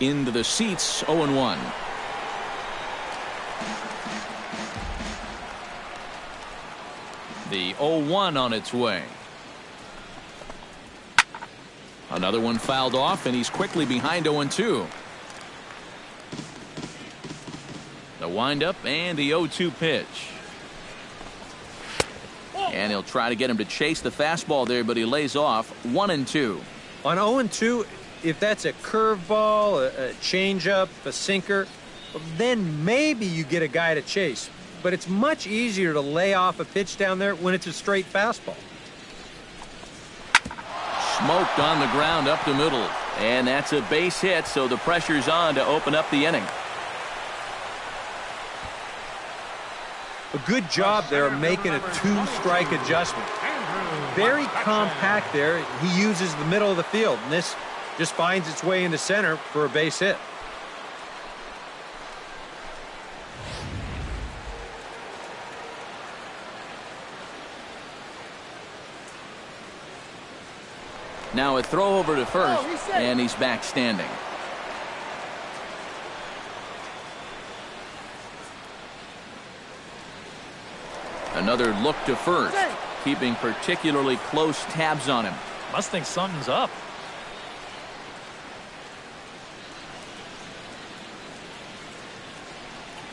Into the seats, 0-1. The 0-1 on its way. Another one fouled off, and he's quickly behind 0-2. The windup and the 0-2 pitch. And he'll try to get him to chase the fastball there, but he lays off. 1-2. On 0-2, if that's a curveball, a changeup, a sinker, then maybe you get a guy to chase. But it's much easier to lay off a pitch down there when it's a straight fastball. Smoked on the ground up the middle. And that's a base hit, so the pressure's on to open up the inning. A good job there of making a 2-strike adjustment. Very compact there. He uses the middle of the field, and this just finds its way into center for a base hit. Now a throw over to first, and he's back standing. Another look to first, keeping particularly close tabs on him. Must think something's up.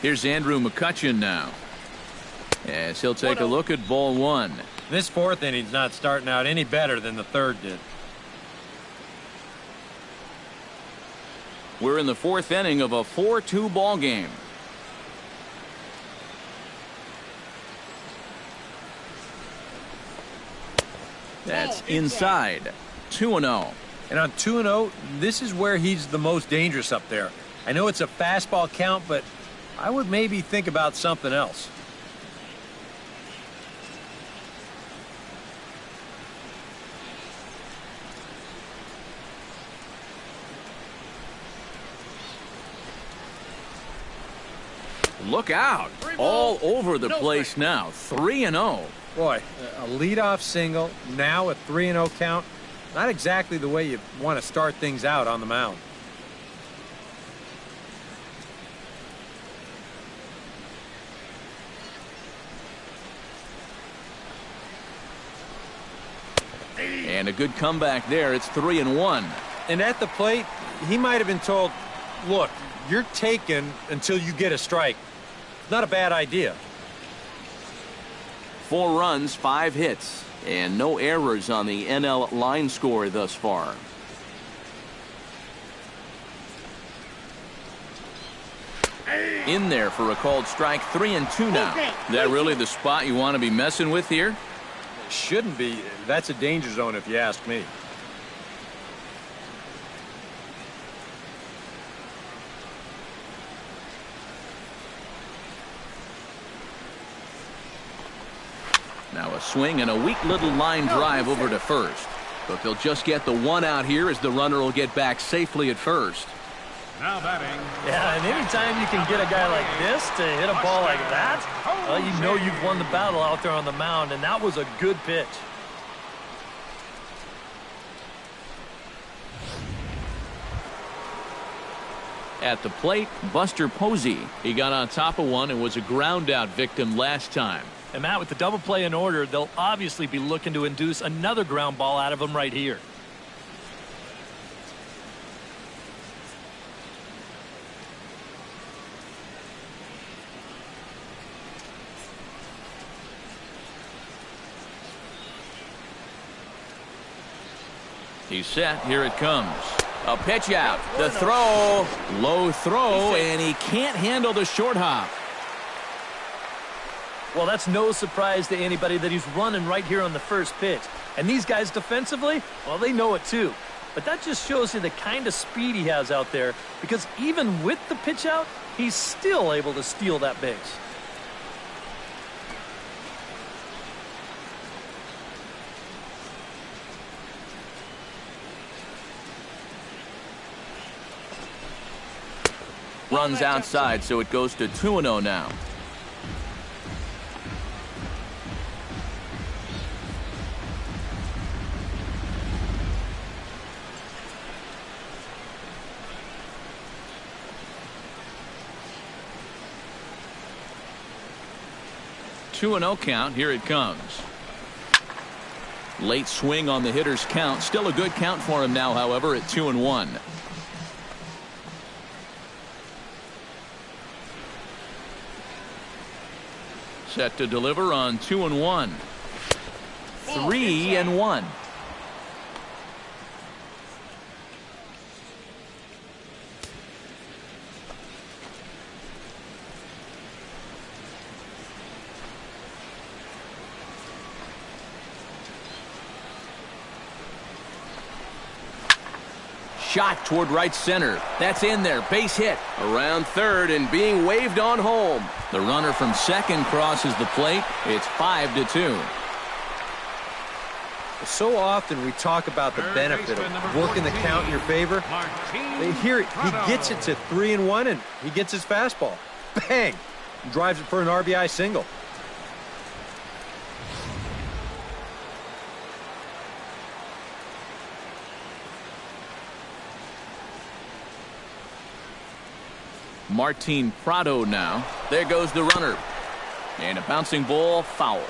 Here's Andrew McCutchen now, as he'll take a look at ball 1. This 4th inning's not starting out any better than the 3rd did. We're in the 4th inning of a 4-2 ball game. That's inside. 2-0. And on 2-0, this is where he's the most dangerous up there. I know it's a fastball count, but I would maybe think about something else. Look out. All over the place now. 3-0. Boy, a leadoff single, now a 3-0 count. Not exactly the way you want to start things out on the mound. And a good comeback there. It's 3-1. And at the plate, he might have been told, look, you're taken until you get a strike. Not a bad idea. 4 runs, 5 hits, and no errors on the NL line score thus far. In there for a called strike. 3-2 now. Is that really the spot you want to be messing with here? Shouldn't be. That's a danger zone if you ask me. Now a swing and a weak little line drive over to first. But they'll just get the 1 out here as the runner will get back safely at first. Now batting. Yeah, and anytime you can get a guy like this to hit a ball like that, well, you know you've won the battle out there on the mound, and that was a good pitch. At the plate, Buster Posey. He got on top of one and was a ground-out victim last time. And Matt, with the double play in order, they'll obviously be looking to induce another ground ball out of him right here. He's set. Here it comes. A pitch out. The throw. Low throw, and he can't handle the short hop. Well, that's no surprise to anybody that he's running right here on the first pitch. And these guys defensively, well, they know it too. But that just shows you the kind of speed he has out there, because even with the pitch out, he's still able to steal that base. Runs outside, so it goes to 2-0 now. Two and 0 count. Here it comes. Late swing on the hitter's count. Still a good count for him now, however, at 2-1. Set to deliver on 2-1. 3-1. Shot toward right center. That's in there. Base hit. Around third and being waved on home. The runner from second crosses the plate. It's 5-2. So often we talk about the benefit of working the count in your favor. Here he gets it to 3-1 and he gets his fastball. Bang! Drives it for an RBI single. Martin Prado now. There goes the runner. And a bouncing ball, foul.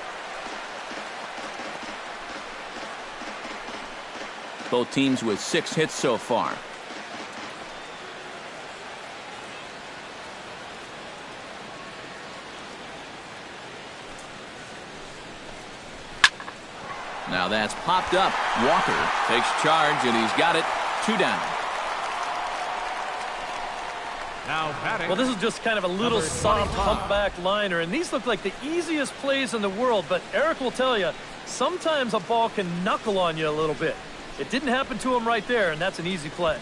Both teams with 6 hits so far. Now that's popped up. Walker takes charge, and he's got it. 2 down. Well, this is just kind of a little soft humpback liner, and these look like the easiest plays in the world, but Eric will tell you, sometimes a ball can knuckle on you a little bit. It didn't happen to him right there, and that's an easy play.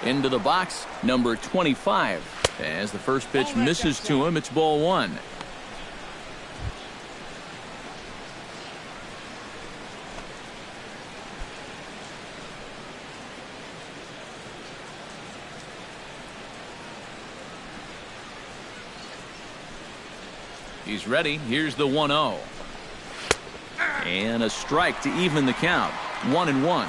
Into the box, number 25. As the first pitch misses to him, it's ball 1. He's ready. Here's the 1-0. And a strike to even the count. 1-1.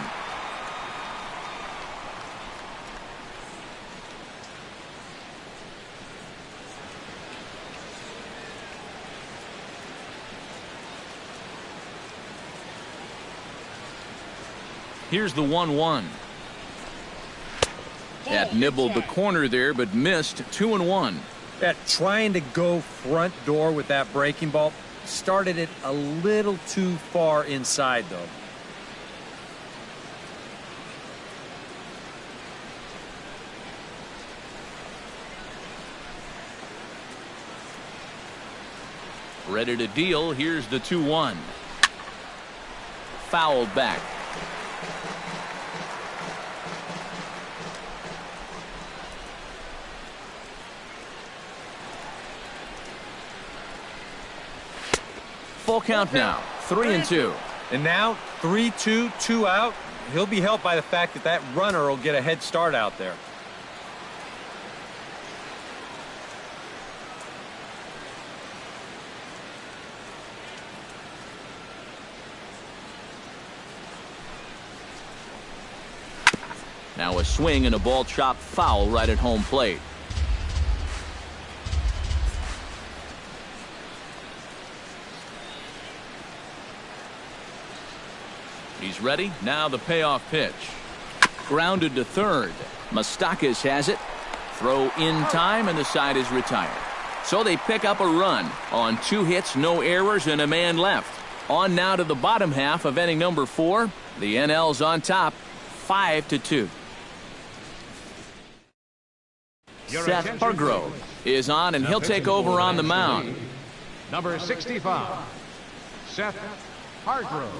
Here's the 1-1. That nibbled the corner there, but missed. 2-1. Trying to go front door with that breaking ball started it a little too far inside, though. Ready to deal. Here's the 2-1. Fouled back. Full count now. 3-2. And now 3-2, 2 out. He'll be helped by the fact that that runner will get a head start out there. Now a swing and a ball chopped foul right at home plate. He's ready. Now the payoff pitch. Grounded to third. Moustakas has it. Throw in time, and the side is retired. So they pick up a run on 2 hits, no errors, and a man left. On now to the bottom half of inning number 4. The NL's on top, 5-2. Seth Hargrove is on, and he'll take over on the mound. Number 65, Seth Hargrove.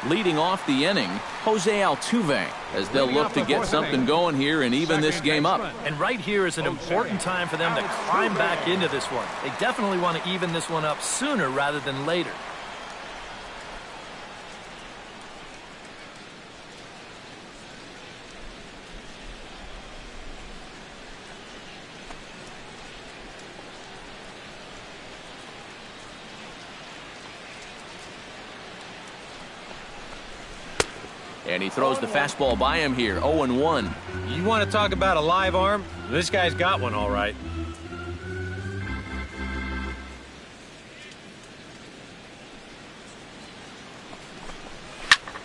Leading off the inning, Jose Altuve, as they'll look to get something going here and even this game up. And right here is an important time for them to climb back into this one. They definitely want to even this one up sooner rather than later. And he throws the fastball by him here, 0-1. You want to talk about a live arm? This guy's got one all right.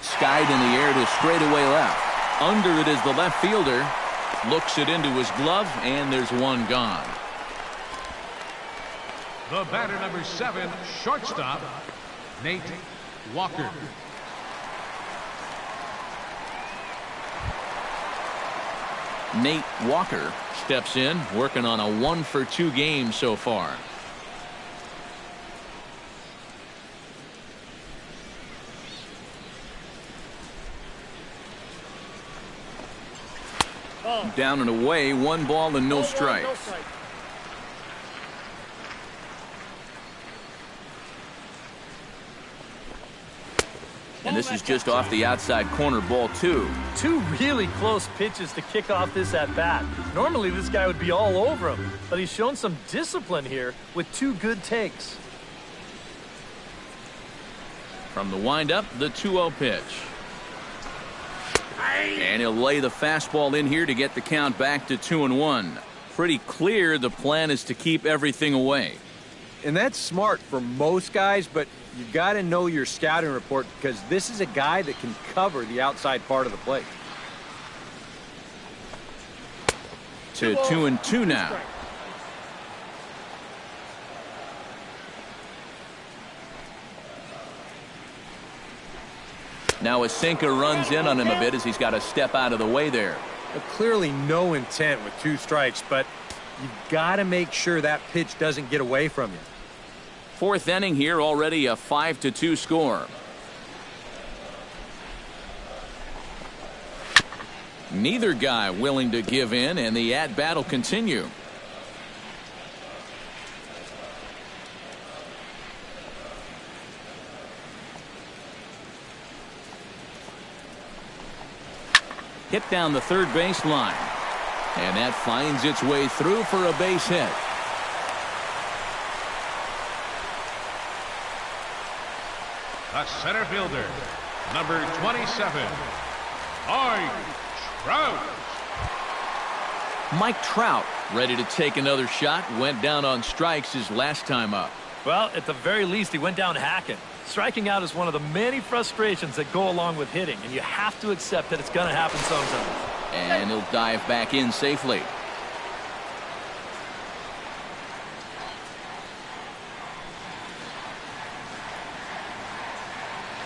Skied in the air to straightaway left. Under it is the left fielder. Looks it into his glove, and there's one gone. The batter, number 7, shortstop, Nate Walker. Nate Walker steps in, working on a 1-for-2 game so far. Down and away, 1 ball and no strikes. And this is just off the outside corner, ball 2. 2 really close pitches to kick off this at-bat. Normally this guy would be all over him, but he's shown some discipline here with 2 good takes. From the windup, the 2-0 pitch. And he'll lay the fastball in here to get the count back to 2-1. Pretty clear the plan is to keep everything away. And that's smart for most guys, but you got to know your scouting report because this is a guy that can cover the outside part of the plate. To 2-2 now. Now a sinker runs in on him a bit as he's got to step out of the way there. Clearly no intent with 2 strikes, but you've got to make sure that pitch doesn't get away from you. 4th inning here, already a 5-2 score. Neither guy willing to give in, and the at-bat will continue. Hit down the third base line. And that finds its way through for a base hit. The center fielder, number 27, Mike Trout. Mike Trout ready to take another shot. Went down on strikes his last time up. Well, at the very least, he went down hacking. Striking out is one of the many frustrations that go along with hitting, and you have to accept that it's going to happen sometimes. And he'll dive back in safely.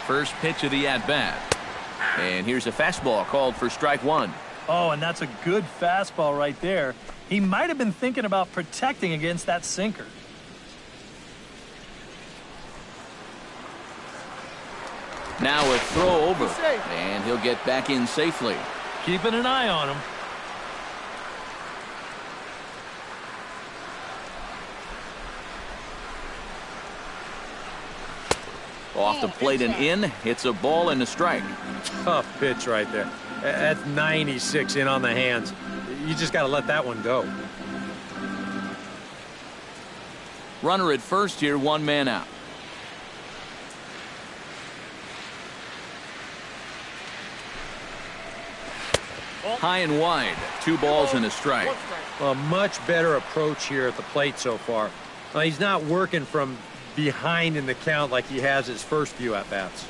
First pitch of the at-bat. And here's a fastball called for strike 1. Oh, and that's a good fastball right there. He might have been thinking about protecting against that sinker. Now a throw over, and he'll get back in safely. Keeping an eye on him. Off the plate and in. It's a ball and a strike. Tough pitch right there. That's 96 in on the hands. You just got to let that one go. Runner at first here, 1 man out. High and wide, 2 balls and a strike. A much better approach here at the plate so far. He's not working from behind in the count like he has his first few at-bats.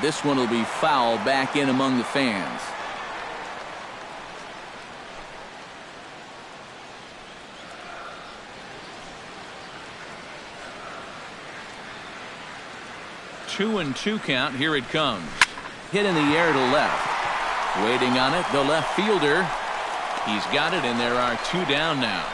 and this one will be foul back in among the fans. Two and two count. Here it comes. Hit in the air to left. Waiting on it, the left fielder. He's got it, and there are two down now.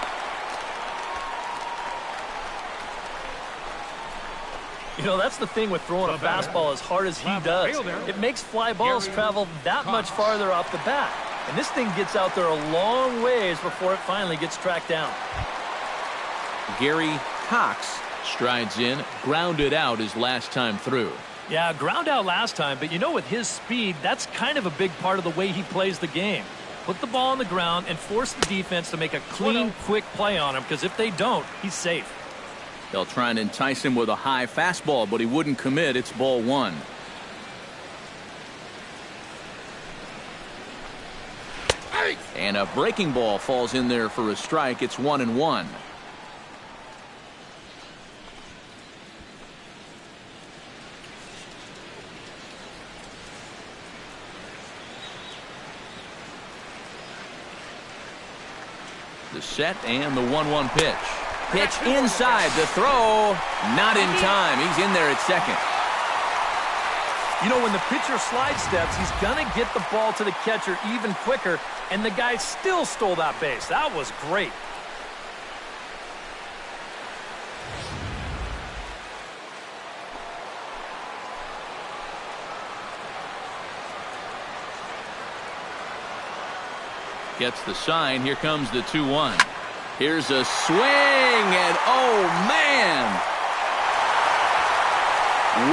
You know, that's the thing with throwing a fastball as hard as he does. It makes fly balls travel that much farther off the bat. And this thing gets out there a long ways before it finally gets tracked down. Gary Cox strides in, grounded out his last time through. Yeah, ground out last time, but you know, with his speed, that's kind of a big part of the way he plays the game. Put the ball on the ground and force the defense to make a clean, quick play on him, because if they don't, he's safe. They'll try and entice him with a high fastball, but he wouldn't commit. It's ball one. And a breaking ball falls in there for a strike. It's 1-1. The set and the 1-1 pitch. Pitch inside, the throw, not in time. He's in there at second. You know, when the pitcher slide steps, he's going to get the ball to the catcher even quicker, and the guy still stole that base. That was great. Gets the sign. Here comes the 2-1. Here's a swing, and oh, man.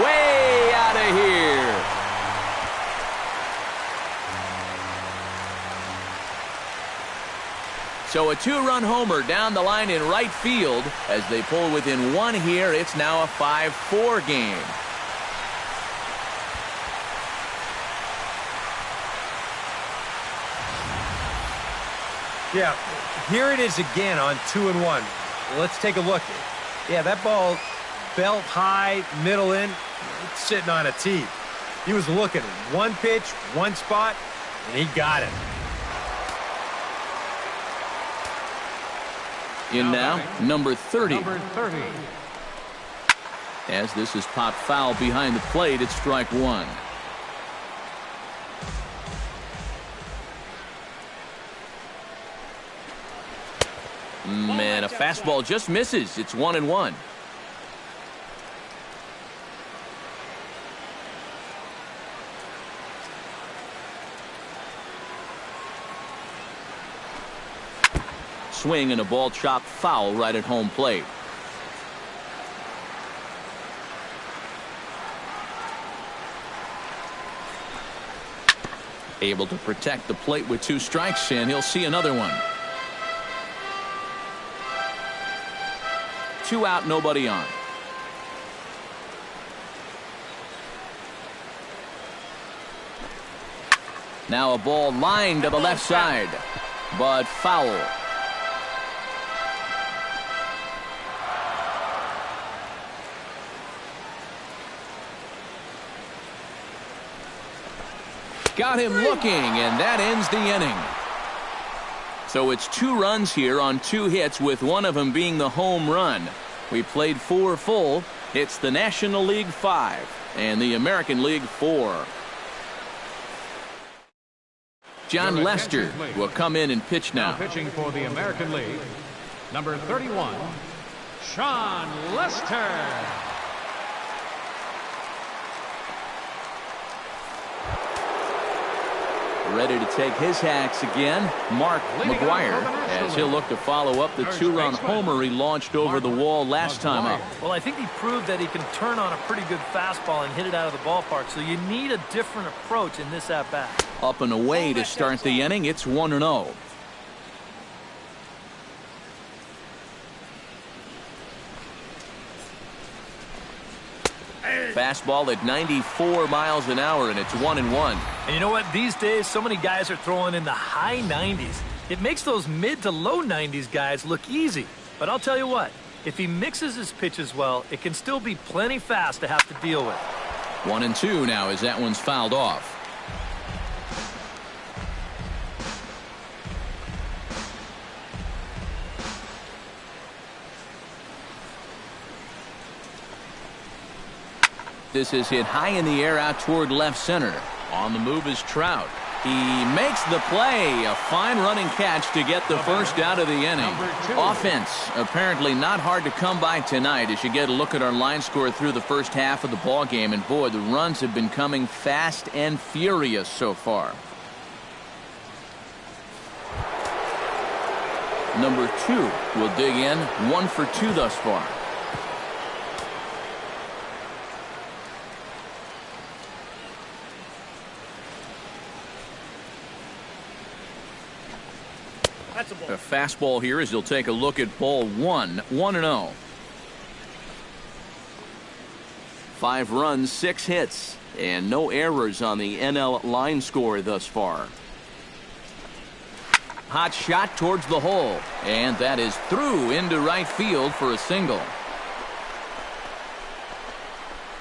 Way out of here. So a two-run homer down the line in right field. As they pull within one here, it's now a 5-4 game. Yeah, here it is again on 2-1. Let's take a look. Yeah, that ball belt high, middle in, it's sitting on a tee. He was looking at one pitch, one spot, and he got it. In now, number 30. Number 30. As this is popped foul behind the plate, it's strike one. Man, a fastball just misses. It's 1-1. Swing and a ball chopped foul right at home plate. Able to protect the plate with two strikes, and he'll see another one. 2 out, nobody on. Now a ball lined to the left side, but foul. Got him looking, and that ends the inning. So it's 2 runs here on 2 hits, with one of them being the home run. We played 4 full. It's the National League 5 and the American League 4. John Lester will come in and pitch now. Pitching for the American League, number 31, Sean Lester. Ready to take his hacks again, Mark McGuire, as he'll look to follow up the 2-run homer he launched over the wall last time up. Well, I think he proved that he can turn on a pretty good fastball and hit it out of the ballpark, so you need a different approach in this at-bat. Up and away to start the inning, it's 1-0. Fastball at 94 miles an hour, and it's 1-1. And you know what? These days, so many guys are throwing in the high 90s. It makes those mid to low 90s guys look easy. But I'll tell you what, if he mixes his pitches well, it can still be plenty fast to have to deal with. 1-2 now as that one's fouled off. This is hit high in the air out toward left center. On the move is Trout. He makes the play. A fine running catch to get the first out of the inning. Offense apparently not hard to come by tonight as you get a look at our line score through the first half of the ball game. And boy, the runs have been coming fast and furious so far. Number 2 will dig in. 1 for 2 thus far. A fastball here as he'll take a look at ball 1. 1-0. 5 runs, 6 hits, and no errors on the NL line score thus far. Hot shot towards the hole, and that is through into right field for a single.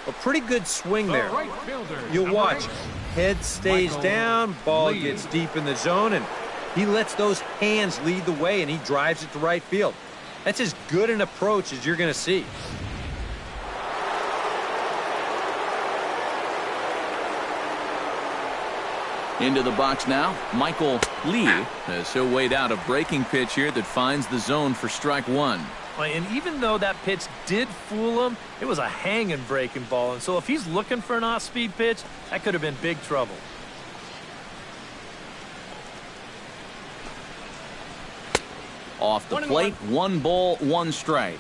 A pretty good swing there. You'll watch. Head stays down, ball gets deep in the zone, and he lets those hands lead the way, and he drives it to right field. That's as good an approach as you're going to see. Into the box now, Michael Lee, as he'll wait out a breaking pitch here that finds the zone for strike 1. And even though that pitch did fool him, it was a hanging breaking ball. And so if he's looking for an off-speed pitch, that could have been big trouble. Off the plate, 1 ball, 1 strike.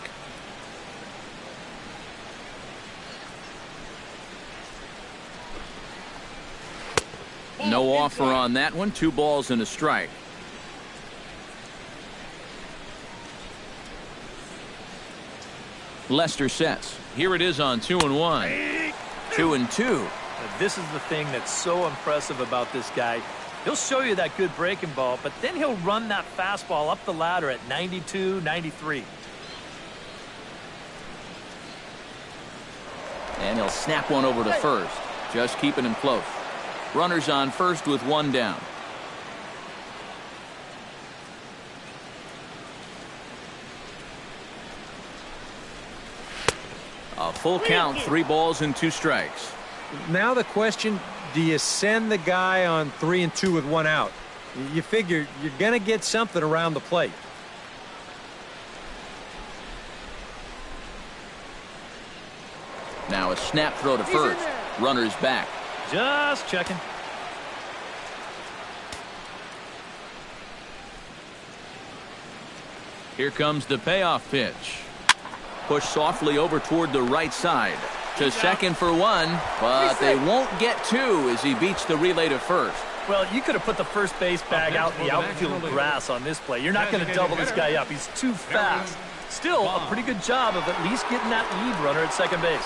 No offer on that one. 2 balls and a strike. Lester sets. Here it is on 2-1. 2-2. This is the thing that's so impressive about this guy. He'll show you that good breaking ball, but then he'll run that fastball up the ladder at 92, 93. And he'll snap one over to first. Just keeping him close. Runners on first with 1 down. A full count, 3 balls and 2 strikes. Now the question, do you send the guy on 3 and 2 with 1 out? You figure you're going to get something around the plate. Now a snap throw to first. Runners back. Just checking. Here comes the payoff pitch. Pushed softly over toward the right side. To second for 1, but they won't get 2 as he beats the relay to first. Well, you could have put the first base bag out in the outfield grass on this play. You're not going to double this guy up. He's too fast. Still, a pretty good job of at least getting that lead runner at second base.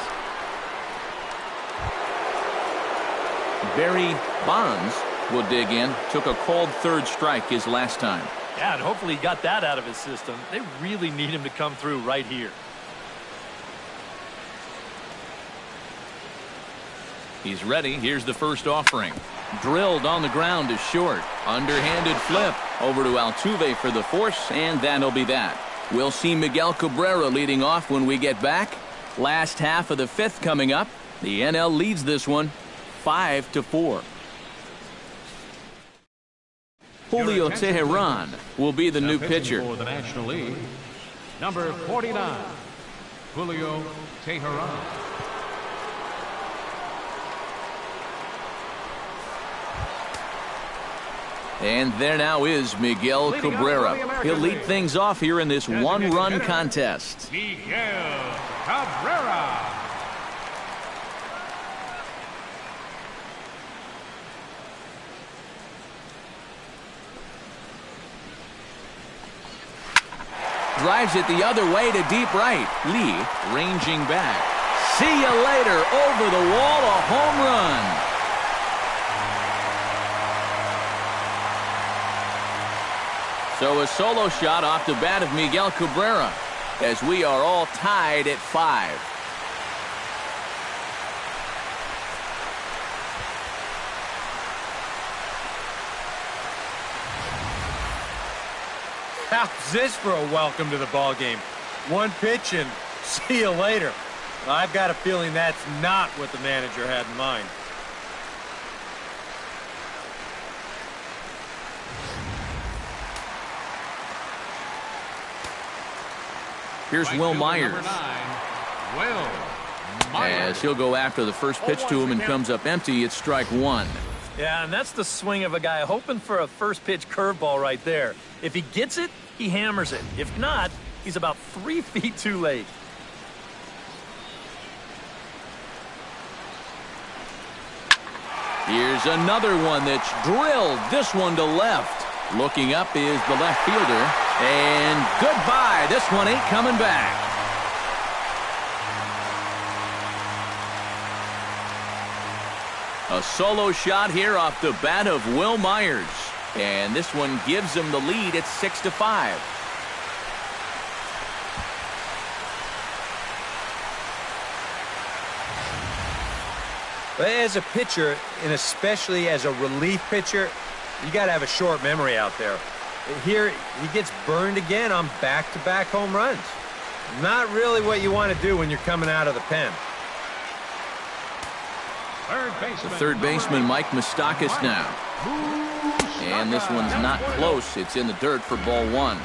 Barry Bonds will dig in. Took a called 3rd strike his last time. Yeah, and hopefully he got that out of his system. They really need him to come through right here. He's ready. Here's the first offering. Drilled on the ground is short. Underhanded flip over to Altuve for the force, and that'll be that. We'll see Miguel Cabrera leading off when we get back. Last half of the 5th coming up. The NL leads this one 5-4. Julio Teheran will be the new pitcher. For the National League, number 49, Julio Teheran. And there now is Miguel Cabrera. He'll lead things off here in this 1-run contest. Miguel Cabrera. Drives it the other way to deep right. Lee ranging back. See you later. Over the wall, a home run. So a solo shot off the bat of Miguel Cabrera as we are all tied at 5. How's this for a welcome to the ball game? One pitch and see you later. I've got a feeling that's not what the manager had in mind. Here's Will Myers. As he'll go after the first pitch to him and comes up empty, it's strike one. Yeah, and that's the swing of a guy hoping for a first pitch curveball right there. If he gets it, he hammers it. If not, he's about 3 feet too late. Here's another one that's drilled. This one to left. Looking up is the left fielder. And goodbye. This one ain't coming back. A solo shot here off the bat of Will Myers. And this one gives him the lead at 6-5. As a pitcher, and especially as a relief pitcher, you got to have a short memory out there. Here, he gets burned again on back-to-back home runs. Not really what you want to do when you're coming out of the pen. The third baseman, Mike Moustakas now. And this one's not close. It's in the dirt for ball one.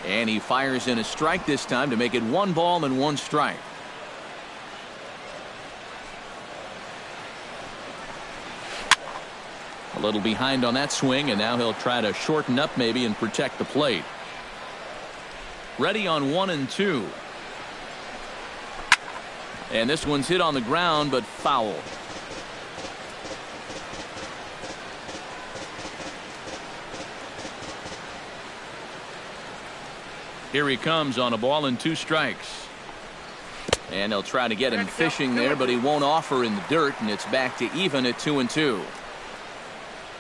And he fires in a strike this time to make it 1 ball and 1 strike. A little behind on that swing, and now he'll try to shorten up maybe and protect the plate. Ready on 1 and 2. And this one's hit on the ground, but foul. Here he comes on a ball and 2 strikes. And they'll try to get him fishing there, but he won't offer in the dirt, and it's back to even at 2 and 2.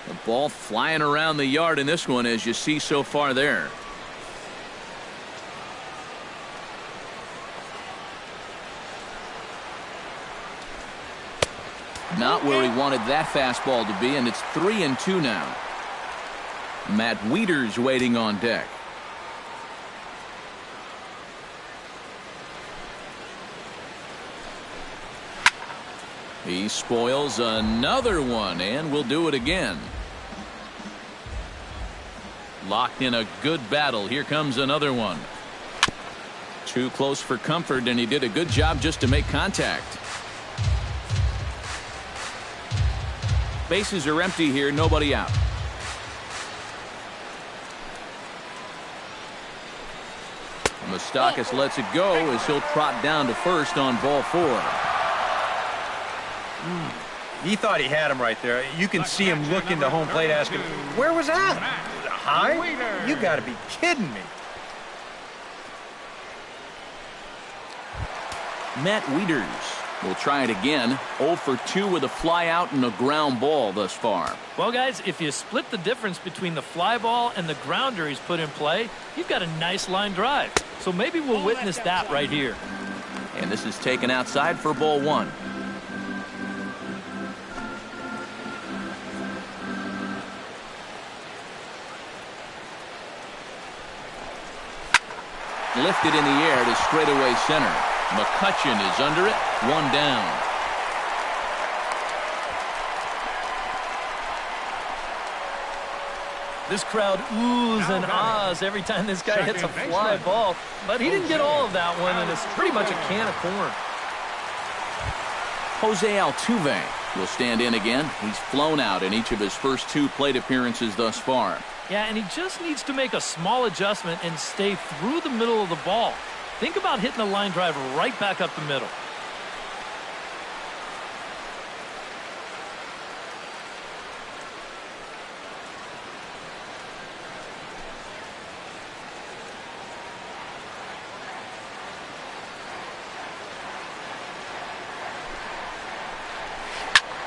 The ball flying around the yard in this one, as you see so far there. Not where he wanted that fastball to be, and it's 3 and 2 now. Matt Wieters waiting on deck. He spoils another one, and will do it again. Locked in a good battle. Here comes another one. Too close for comfort, and he did a good job just to make contact. Bases are empty here, nobody out. Moustakas lets it go as he'll trot down to first on ball 4. He thought he had him right there. You can see him looking to home plate asking, where was that? High? You got to be kidding me. Matt Wieters will try it again. 0 for 2 with a fly out and a ground ball thus far. Well, guys, if you split the difference between the fly ball and the grounder he's put in play, you've got a nice line drive. So maybe we'll witness that right here. And this is taken outside for ball 1. Lifted in the air to straightaway center. McCutchen is under it. 1 down. This crowd oohs and ahs every time this guy hits a fly ball, but he didn't get all of that one, and it's pretty much a can of corn. Jose Altuve will stand in again. He's flown out in each of his first 2 plate appearances thus far. Yeah, and he just needs to make a small adjustment and stay through the middle of the ball. Think about hitting a line drive right back up the middle.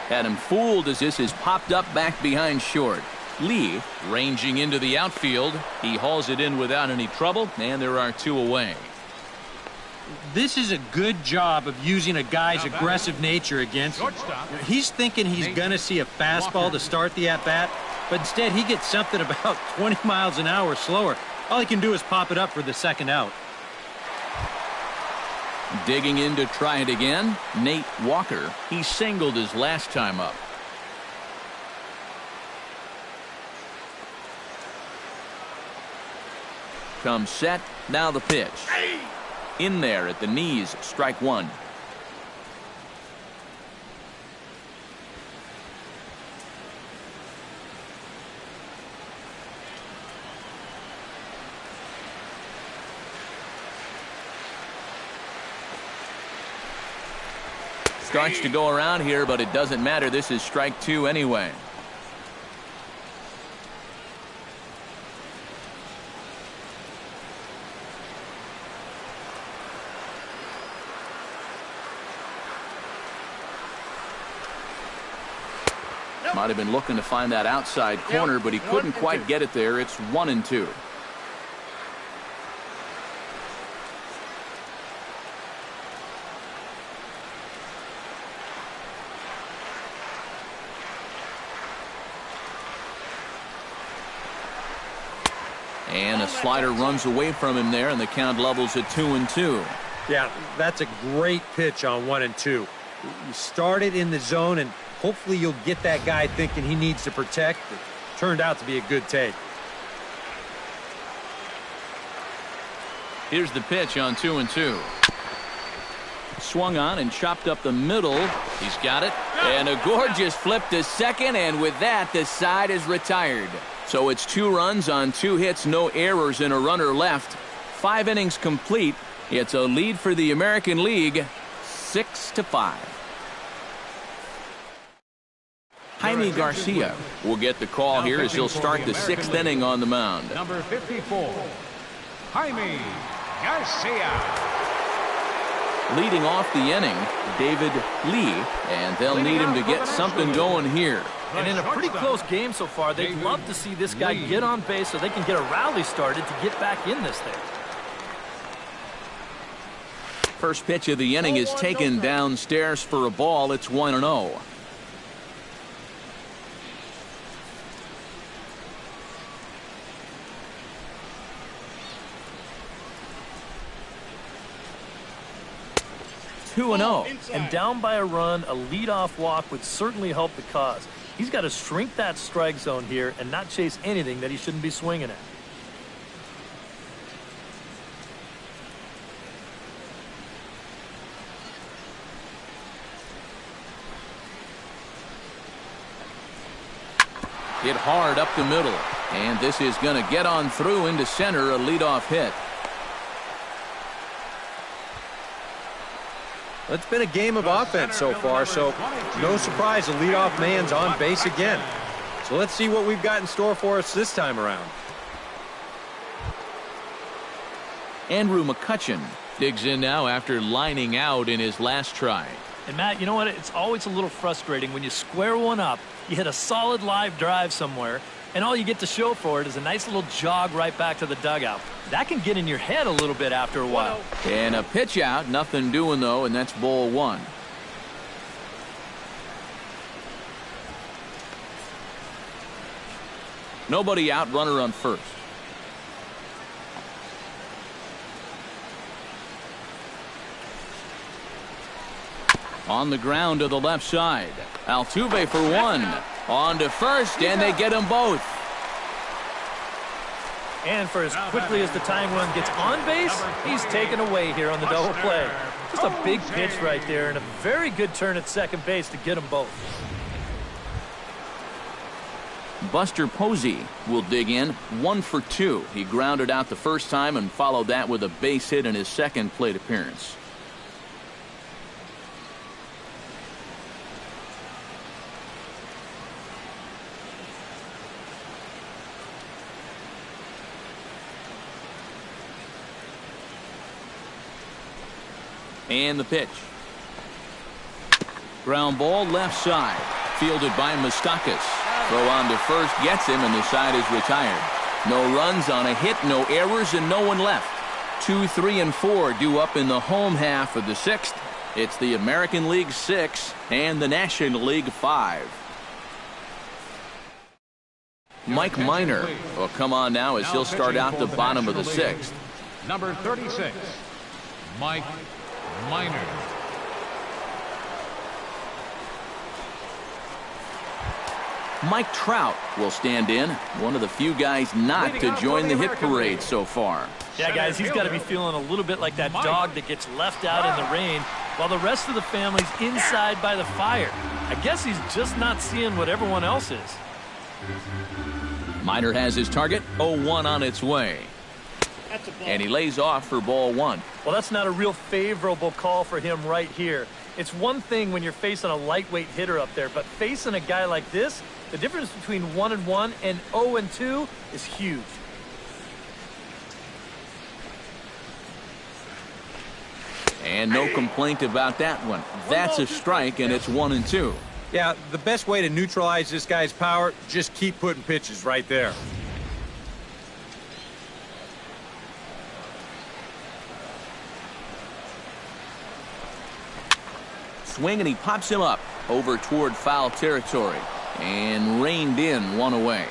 Had him fooled as this is popped up back behind short. Lee ranging into the outfield. He hauls it in without any trouble, and there are 2 away. This is a good job of using a guy's aggressive nature against him. He's thinking he's going to see a fastball to start the at-bat, but instead he gets something about 20 miles an hour slower. All he can do is pop it up for the second out. Digging in to try it again, Nate Walker. He singled his last time up. Comes set, now the pitch. In there at the knees, strike one. Starts to go around here, but it doesn't matter. This is strike two anyway. Might have been looking to find that outside corner, but he couldn't quite get it there. It's 1-2. And a slider runs away from him there, and the count levels at 2-2. Yeah, that's a great pitch on 1-2. You start it in the zone, and hopefully you'll get that guy thinking he needs to protect. It turned out to be a good take. Here's the pitch on 2-2. Swung on and chopped up the middle. He's got it. And a gorgeous flip to second, and with that, the side is retired. So it's 2 runs on 2 hits, no errors, and a runner left. 5 innings complete. It's a lead for the American League, 6-5. Jaime Garcia will get the call here as he'll start the 6th inning on the mound. Number 54, Jaime Garcia. Leading off the inning, David Lee, and they'll need him to get something going here. And in a pretty close game so far, they'd love to see this guy get on base so they can get a rally started to get back in this thing. First pitch of the inning is taken downstairs for a ball. It's 1-0. And down by a run, a leadoff walk would certainly help the cause. He's got to shrink that strike zone here and not chase anything that he shouldn't be swinging at. Hit hard up the middle, and this is going to get on through into center, a leadoff hit. It's been a game of offense so far, so no surprise the leadoff man's on base again. So let's see what we've got in store for us this time around. Andrew McCutchen digs in now after lining out in his last try. And Matt, you know what? It's always a little frustrating when you square one up, you hit a solid live drive somewhere, and all you get to show for it is a nice little jog right back to the dugout. That can get in your head a little bit after a while. And a pitch out, nothing doing though, and that's ball one. Nobody out, runner on first. On the ground to the left side. Altuve for one. On to first, and they get them both. And for as quickly as the tying run gets on base, he's taken away here on the double play. Just a big pitch right there and a very good turn at second base to get them both. Buster Posey will dig in, 1 for 2. He grounded out the first time and followed that with a base hit in his second plate appearance. And the pitch. Ground ball left side. Fielded by Moustakas. Throw on to first gets him, and the side is retired. No runs on a hit, no errors, and no one left. 2, 3, and 4 due up in the home half of the 6th. It's the American League 6 and the National League 5. Mike Minor will come on now as he'll start out the bottom of the 6th. Number 36, Mike Minor. Mike Trout will stand in, one of the few guys not to join the hit parade so far. Yeah, guys, he's got to be feeling a little bit like that dog that gets left out in the rain while the rest of the family's inside by the fire. I guess he's just not seeing what everyone else is. Minor has his target, 0-1 on its way. And he lays off for ball 1. Well, that's not a real favorable call for him right here. It's one thing when you're facing a lightweight hitter up there, but facing a guy like this, the difference between 1-1 and 0-2 is huge. And no complaint about that one. That's a strike, and it's 1-2. Yeah, the best way to neutralize this guy's power, just keep putting pitches right there. Swing, and he pops him up over toward foul territory and reined in, one away.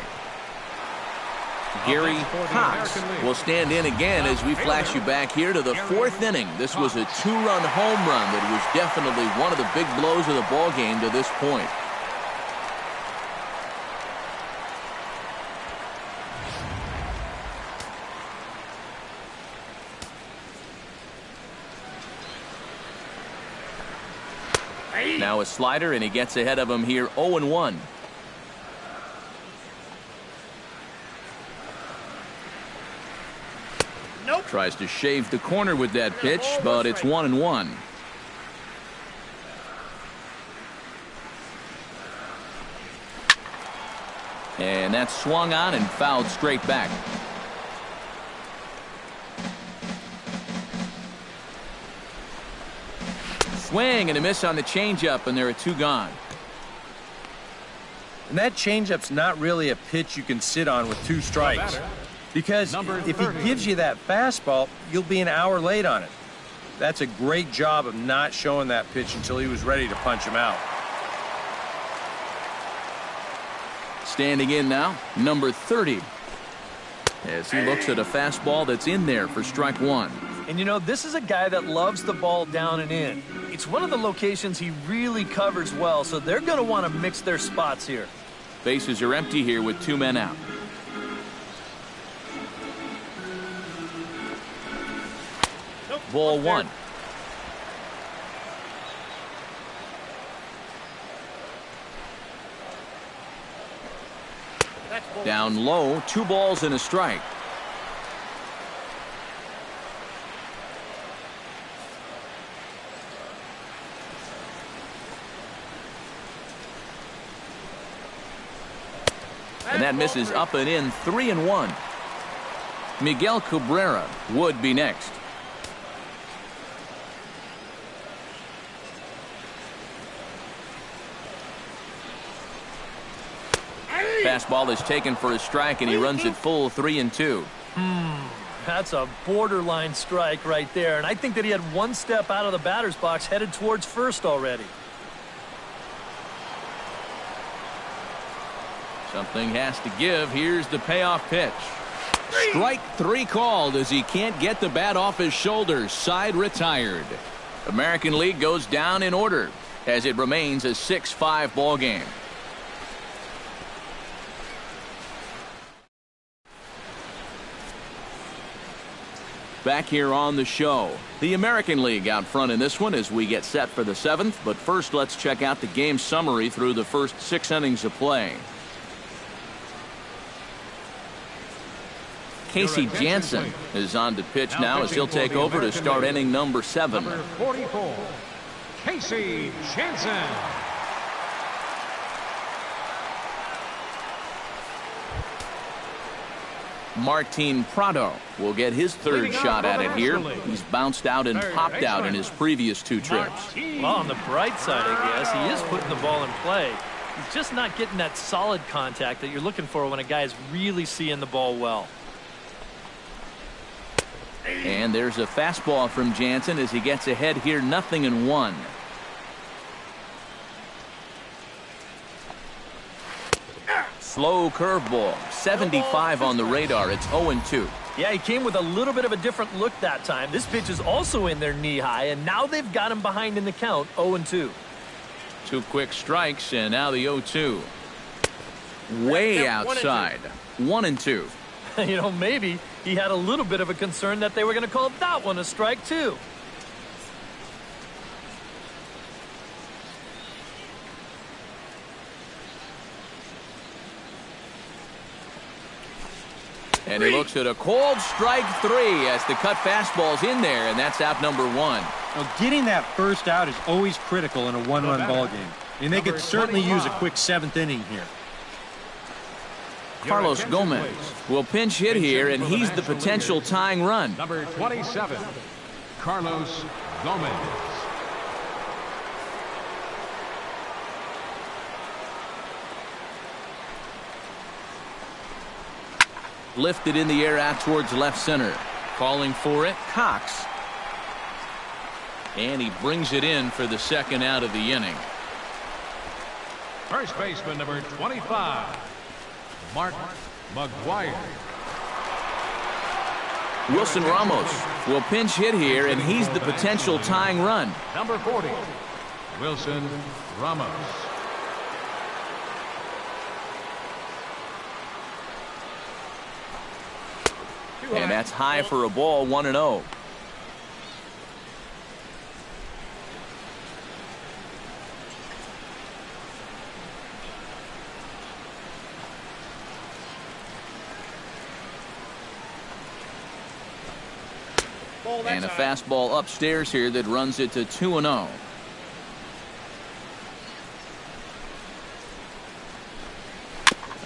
Gary Cox will stand in again as we flash you back here to the 4th inning. This was a 2-run home run that was definitely one of the big blows of the ball game to this point. Now a slider, and he gets ahead of him here, 0-1. Nope. Tries to shave the corner with that pitch, but it's 1-1. And that's swung on and fouled straight back. Swing and a miss on the changeup, and there are 2 gone. And that changeup's not really a pitch you can sit on with 2 strikes. Because if he gives you that fastball, you'll be an hour late on it. That's a great job of not showing that pitch until he was ready to punch him out. Standing in now, number 30. As he looks at a fastball that's in there for strike 1. And you know, this is a guy that loves the ball down and in. It's one of the locations he really covers well, so they're going to want to mix their spots here. Bases are empty here with 2 men out. Ball 1. Down low, 2 balls and a strike. And that misses up and in, 3-1. Miguel Cabrera would be next. Fastball is taken for a strike, and he runs it full, 3-2. That's a borderline strike right there, and I think that he had 1 step out of the batter's box headed towards first already. Something has to give. Here's the payoff pitch. Strike 3 called as he can't get the bat off his shoulders. Side retired. American League goes down in order as it remains a 6-5 ball game. Back here on the show, the American League out front in this one as we get set for the 7th. But first, let's check out the game summary through the first 6 innings of play. Casey Jansen is on to pitch now as he'll take over to start inning number 7. Number 44, Casey Jansen. Martin Prado will get his 3rd shot at it here. He's bounced out and popped out in his previous 2 trips. Well, on the bright side, I guess, he is putting the ball in play. He's just not getting that solid contact that you're looking for when a guy is really seeing the ball well. And there's a fastball from Jansen as he gets ahead here, 0-1. Slow curveball, 75 on the radar. It's 0-2. Yeah, he came with a little bit of a different look that time. This pitch is also in there knee high, and now they've got him behind in the count, 0-2. 2 quick strikes, and now the 0-2. Way outside, 1-2. You know, maybe he had a little bit of a concern that they were going to call that one a strike, too. And he looks at a cold strike 3 as the cut fastball's in there, and that's out number 1. Now, getting that first out is always critical in a one-run ball game. And they could certainly use a quick 7th inning here. Carlos Gomez will pinch hit here, and he's the potential tying run. Number 27, Carlos Gomez. Lifted in the air out towards left center. Calling for it, Cox. And he brings it in for the second out of the inning. First baseman, number 25, Mark McGuire. Wilson Ramos will pinch hit here, and he's the potential tying run. Number 40, Wilson Ramos. And that's high for a ball, 1-0. And a fastball upstairs here that runs it to 2-0.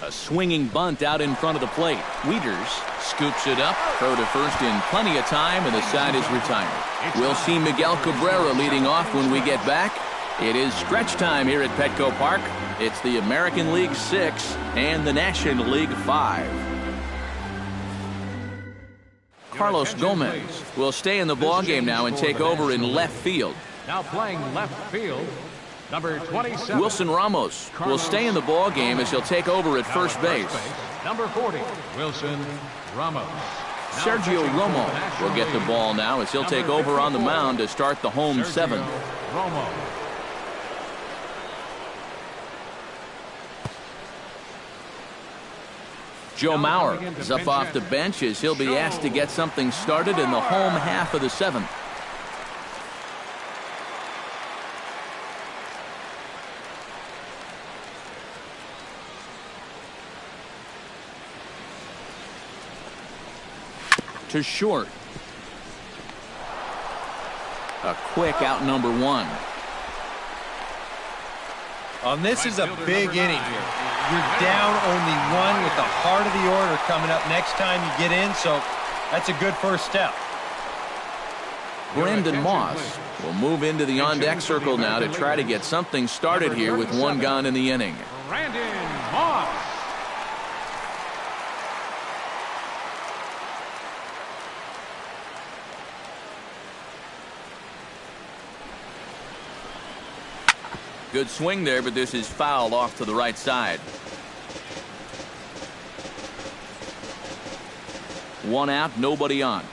A swinging bunt out in front of the plate. Wieters scoops it up. Throw to first in plenty of time, and the side is retired. We'll see Miguel Cabrera leading off when we get back. It is stretch time here at Petco Park. It's the American League 6 and the National League 5. Carlos Gomez will stay in the ballgame now and take over in left field. Now playing left field, number 27. Wilson Ramos will stay in the ballgame as he'll take over at first base. Number 40, Wilson Ramos. Sergio Romo will get the ball now as he'll take over on the mound to start the home 7th. Romo. Joe Mauer is up off the bench as he'll be asked to get something started in the home half of the 7th. To short. A quick out, number 1. This is a big inning here. You're down only 1 with the heart of the order coming up next time you get in, so that's a good first step. Brandon Moss will move into the on-deck circle now to try to get something started here with 1 gone in the inning. Brandon Moss. Good swing there, but this is foul off to the right side. 1 out, nobody on.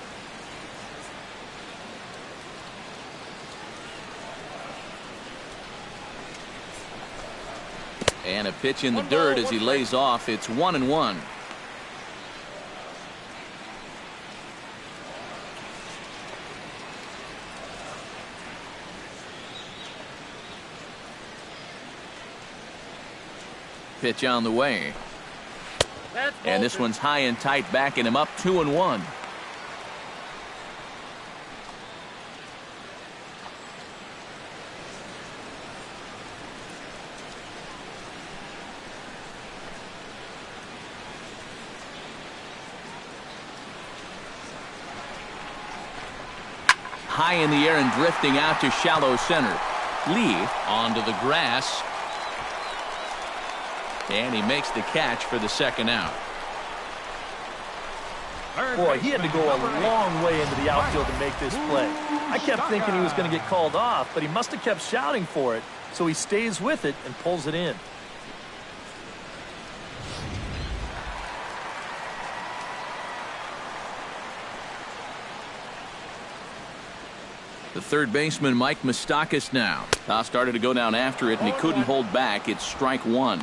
And a pitch in the dirt as he lays off. It's 1-1. Pitch on the way. And this one's high and tight, backing him up 2-1. High in the air and drifting out to shallow center. Lee onto the grass. And he makes the catch for the second out. Boy, he had to go a long way into the outfield to make this play. I kept thinking he was going to get called off, but he must have kept shouting for it, so he stays with it and pulls it in. The third baseman, Mike Moustakas, now. Toss started to go down after it, and he couldn't hold back. It's strike one.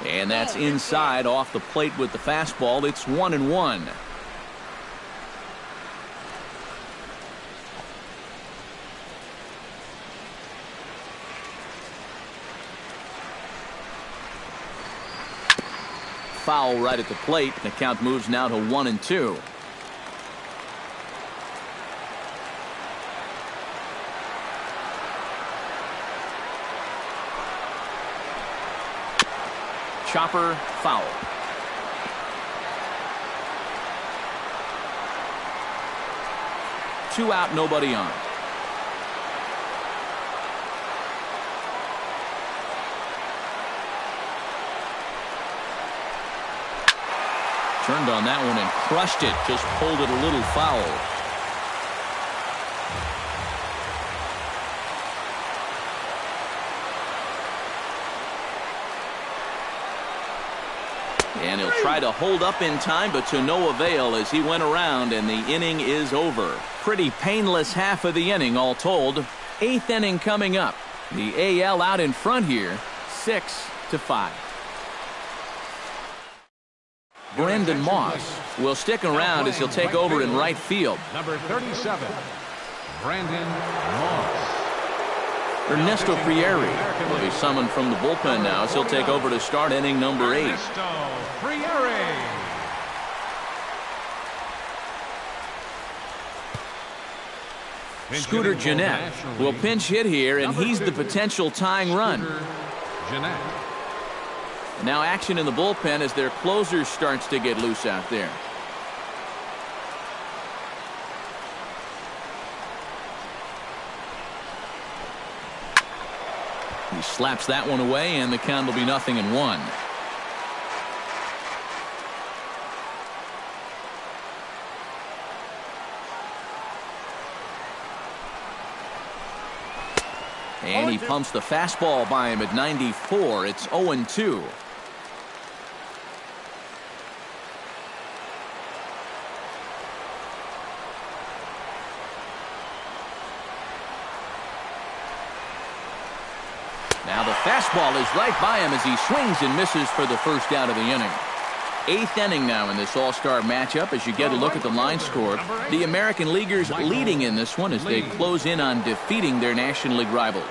And that's inside off the plate with the fastball. It's 1-1. Foul right at the plate. The count moves now to 1-2. Chopper, foul. Two out, nobody on. Turned on that one and crushed it. Just pulled it a little foul. And he'll try to hold up in time, but to no avail as he went around, and the inning is over. Pretty painless half of the inning, all told. Eighth inning coming up. The AL out in front here, 6-5. Brandon Moss will stick around as he'll take over in right field. Number 37, Brandon Moss. Ernesto Frieri will be summoned from the bullpen now as he'll take over to start inning number 8. Ernesto Frieri. Scooter Gennett will pinch hit here, and he's the potential tying run. Gennett. Now action in the bullpen as their closer starts to get loose out there. He slaps that one away, and the count will be 0-1. And he pumps the fastball by him at 94. It's 0-2. Now the fastball is right by him as he swings and misses for the first out of the inning. Eighth inning now in this all-star matchup as you get a look at the line score. The American Leaguers leading in this one as they close in on defeating their National League rivals.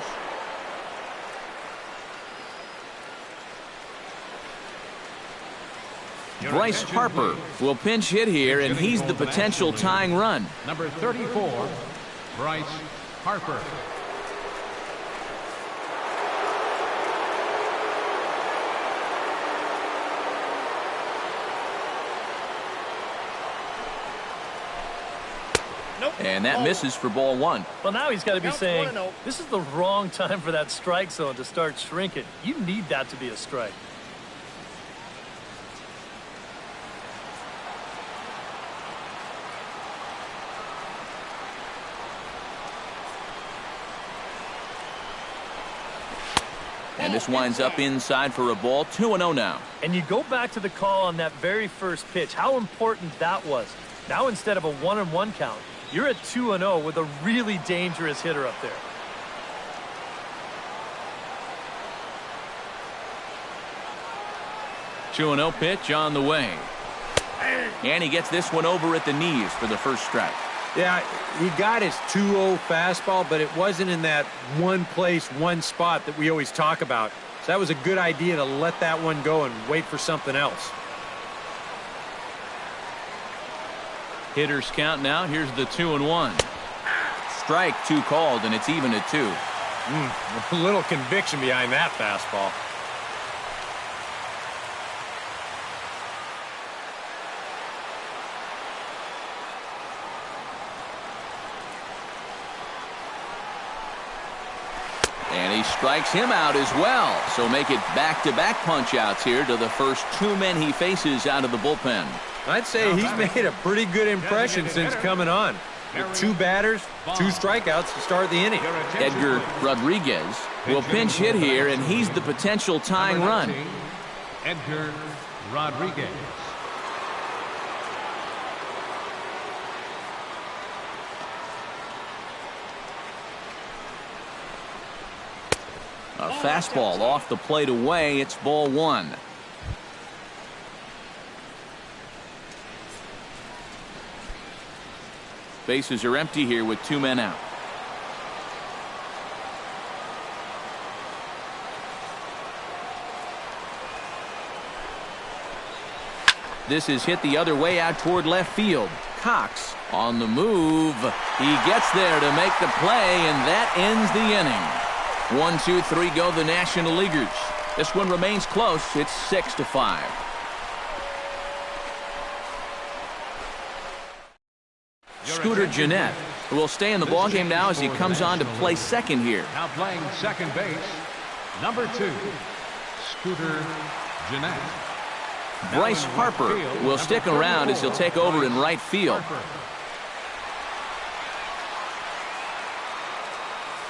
Bryce Harper will pinch hit here, and he's the potential tying run. Number 34, Bryce Harper. And that misses for ball one. Well, now he's got to be saying, this is the wrong time for that strike zone to start shrinking. You need that to be a strike. And this winds up inside for a ball. 2-0 now. And you go back to the call on that very first pitch, how important that was. Now instead of a 1-1 count, you're at 2-0 with a really dangerous hitter up there. Two 2-0 pitch on the way. And he gets this one over at the knees for the first strike. Yeah, he got his 2-0 fastball, but it wasn't in that one place, one spot that we always talk about. So that was a good idea to let that one go and wait for something else. Hitters count now. Here's the 2-1. Strike two called, and it's even at 2. A little conviction behind that fastball. And he strikes him out as well. So make it back-to-back punch-outs here to the first 2 men he faces out of the bullpen. I'd say he's made a pretty good impression since coming on. With 2 batters, 2 strikeouts to start the inning. Edgar Rodriguez will pinch hit here, and he's the potential tying run. Edgar Rodriguez. A fastball off the plate away. It's ball 1. Bases are empty here with 2 men out. This is hit the other way out toward left field. Cox on the move. He gets there to make the play, and that ends the inning. 1, 2, 3 go the National Leaguers. This one remains close. It's 6-5. Scooter Gennett will stay in the ballgame now as he comes on to play second here. Now playing second base, number 2, Scooter Gennett. Bryce Harper will stick around as he'll take over in right field.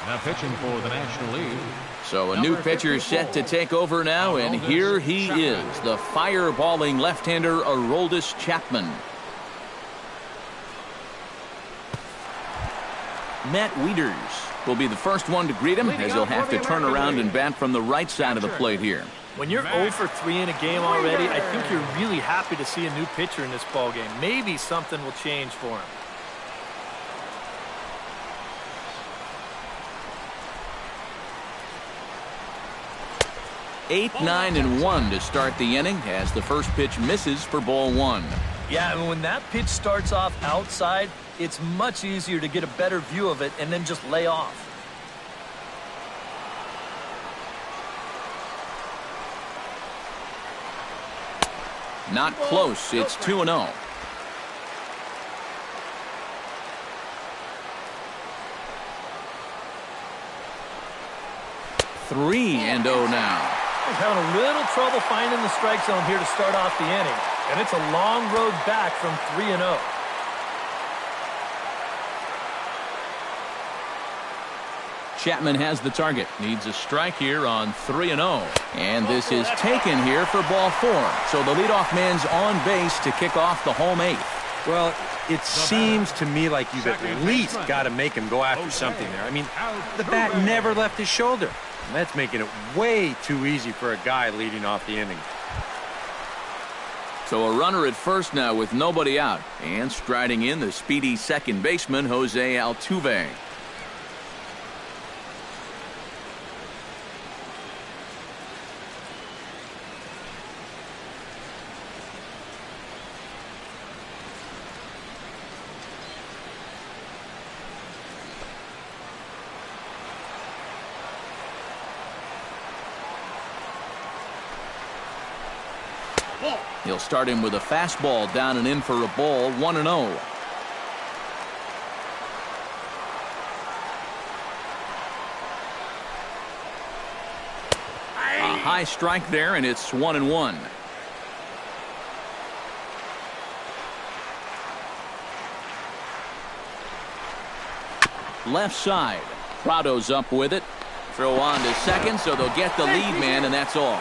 Now pitching for the National League. So a new pitcher set to take over now, and here he is, the fireballing left-hander Aroldis Chapman. Matt Wieters will be the first one to greet him, as he'll have to turn around and bat from the right side of the plate here. When you're 0 for 3 in a game already, I think you're really happy to see a new pitcher in this ballgame. Maybe something will change for him. 8, 9, and 1 to start the inning as the first pitch misses for ball 1. Yeah, and when that pitch starts off outside, it's much easier to get a better view of it and then just lay off. Not close. It's 2-0. Three and 0 now. He's having a little trouble finding the strike zone here to start off the inning. And it's a long road back from 3-0. Chapman has the target. Needs a strike here on 3-0. And this is taken here for ball 4. So the leadoff man's on base to kick off the home 8th. Well, it seems to me like you've at least got to make him go after something there. I mean, the bat never left his shoulder. And that's making it way too easy for a guy leading off the inning. So a runner at first now with nobody out. And striding in the speedy second baseman, Jose Altuve. He'll start him with a fastball down and in for a ball, 1-0. A high strike there, and it's 1-1. Left side. Prado's up with it. Throw on to second, so they'll get the lead man, and that's all.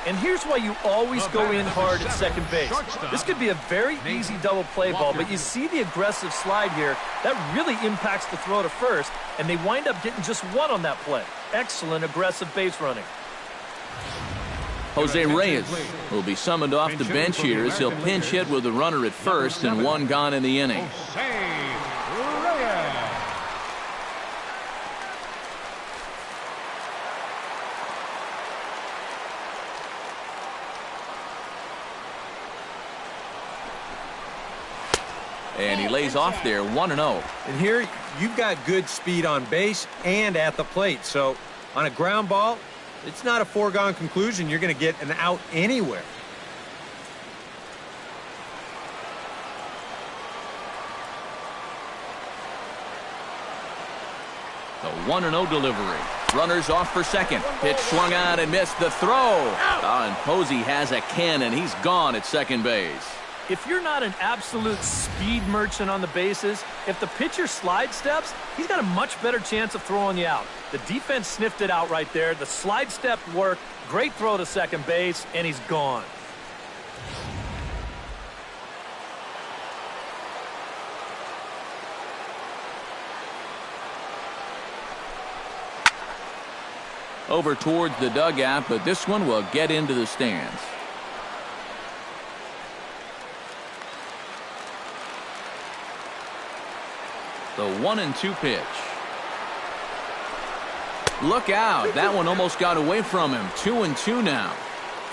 And here's why you always go in hard at second base. This could be a very easy double play ball, but you see the aggressive slide here. That really impacts the throw to first, and they wind up getting just one on that play. Excellent aggressive base running. Jose Reyes will be summoned off the bench here as he'll pinch hit with a runner at first and one gone in the inning. And he lays off there, 1-0. And here, you've got good speed on base and at the plate. So, on a ground ball, it's not a foregone conclusion you're going to get an out anywhere. The 1-0 delivery. Runners off for second. Pitch swung on and missed. The throw. And Posey has a cannon. He's gone at second base. If you're not an absolute speed merchant on the bases, if the pitcher slide steps, he's got a much better chance of throwing you out. The defense sniffed it out right there. The slide step worked. Great throw to second base, and he's gone. Over towards the dugout, but this one will get into the stands. The 1-2 pitch. Look out. That one almost got away from him. 2-2 now.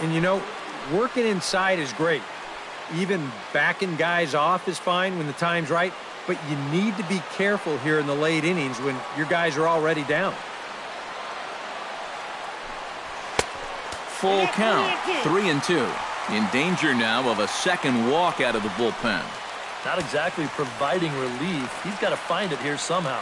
And, you know, working inside is great. Even backing guys off is fine when the time's right. But you need to be careful here in the late innings when your guys are already down. Full count. 3-2. In danger now of a second walk out of the bullpen. Not exactly providing relief. He's got to find it here somehow.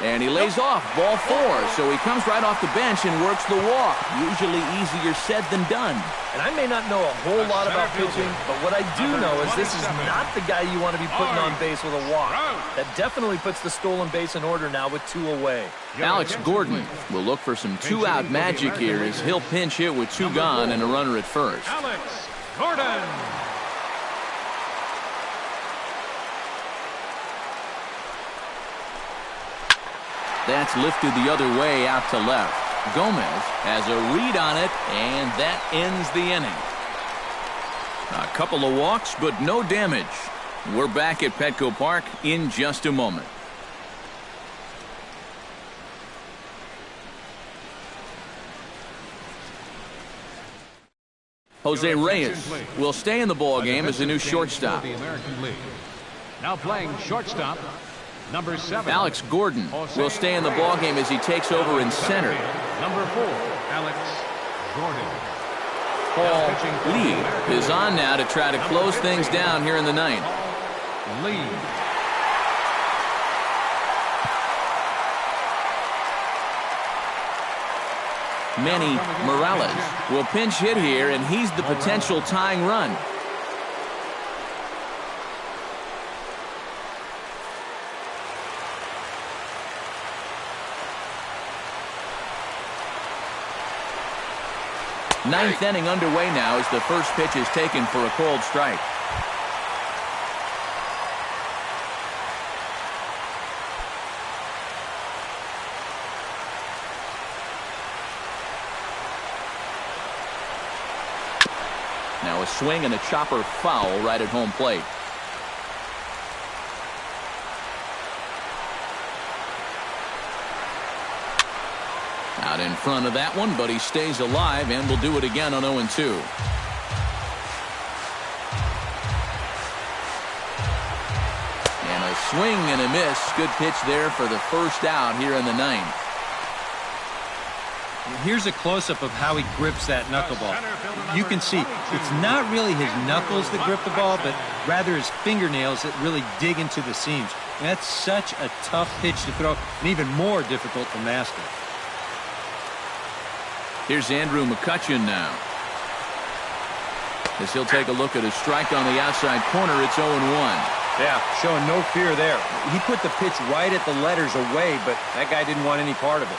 And he lays off ball 4, so he comes right off the bench and works the walk. Usually easier said than done. And I may not know a whole lot about pitching, but what I do know is this is not the guy you want to be putting on base with a walk. That definitely puts the stolen base in order now with 2 away. Alex Gordon will look for some 2-out magic here as he'll pinch hit with 2 gone and a runner at first. Alex Gordon. That's lifted the other way out to left. Gomez has a read on it, and that ends the inning. A couple of walks, but no damage. We're back at Petco Park in just a moment. Jose Reyes will stay in the ballgame as a new shortstop. Now playing shortstop, number 7. Alex Gordon will stay in the ballgame as he takes over in center. Number 4, Alex Gordon. Paul Lee is on now to try to close things down here in the 9th. Lee. Manny Morales will pinch hit here, and he's the potential tying run. Ninth inning underway now as the first pitch is taken for a called strike. Now a swing and a chopper foul right at home plate. Out in front of that one, but he stays alive and will do it again on 0-2. And a swing and a miss. Good pitch there for the first out here in the 9th. Here's a close-up of how he grips that knuckleball. You can see it's not really his knuckles that grip the ball, but rather his fingernails that really dig into the seams. And that's such a tough pitch to throw, and even more difficult to master. Here's Andrew McCutchen now. As he'll take a look at a strike on the outside corner, it's 0-1. Yeah, showing no fear there. He put the pitch right at the letters away, but that guy didn't want any part of it.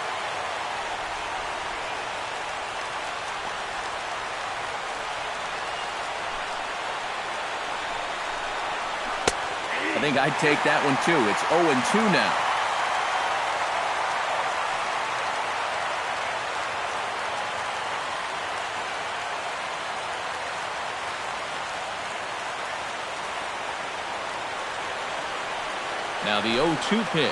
I think I'd take that one too. It's 0-2 now. Now the 0-2 pitch.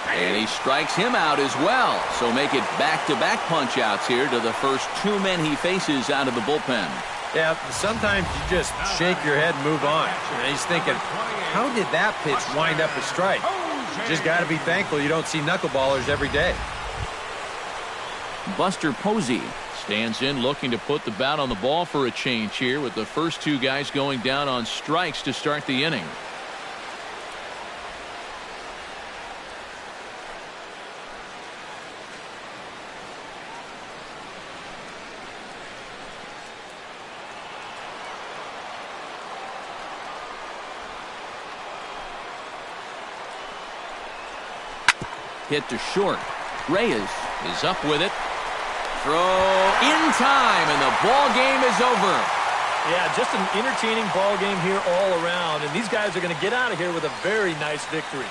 And he strikes him out as well. So make it back-to-back punch-outs here to the first 2 men he faces out of the bullpen. Yeah, sometimes you just shake your head and move on. And he's thinking, how did that pitch wind up a strike? You just got to be thankful you don't see knuckleballers every day. Buster Posey Stands in, looking to put the bat on the ball for a change here, with the first two guys going down on strikes to start the inning. Hit to short. Reyes is up with it. Throw in time, and the ball game is over. Yeah, just an entertaining ball game here all around, and these guys are going to get out of here with a very nice victory.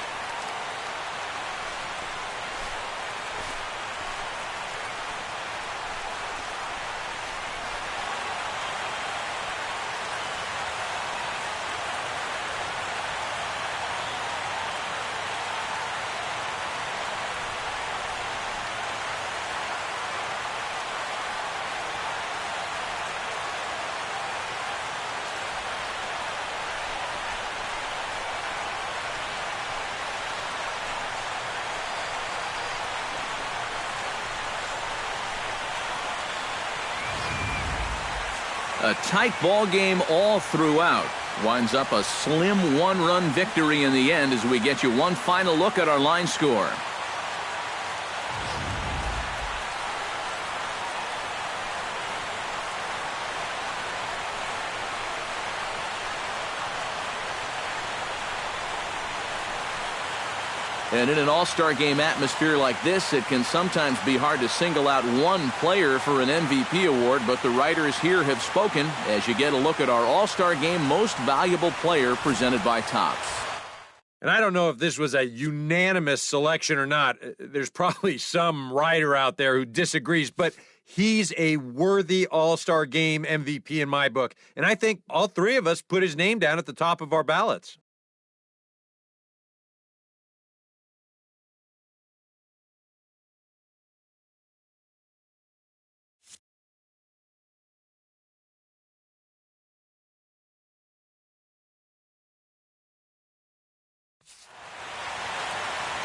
A tight ball game all throughout. Winds up a slim one-run victory in the end as we get you one final look at our line score. And in an all-star game atmosphere like this, it can sometimes be hard to single out one player for an MVP award, but the writers here have spoken as you get a look at our all-star game most valuable player presented by Topps. And I don't know if this was a unanimous selection or not. There's probably some writer out there who disagrees, but he's a worthy all-star game MVP in my book. And I think all three of us put his name down at the top of our ballots.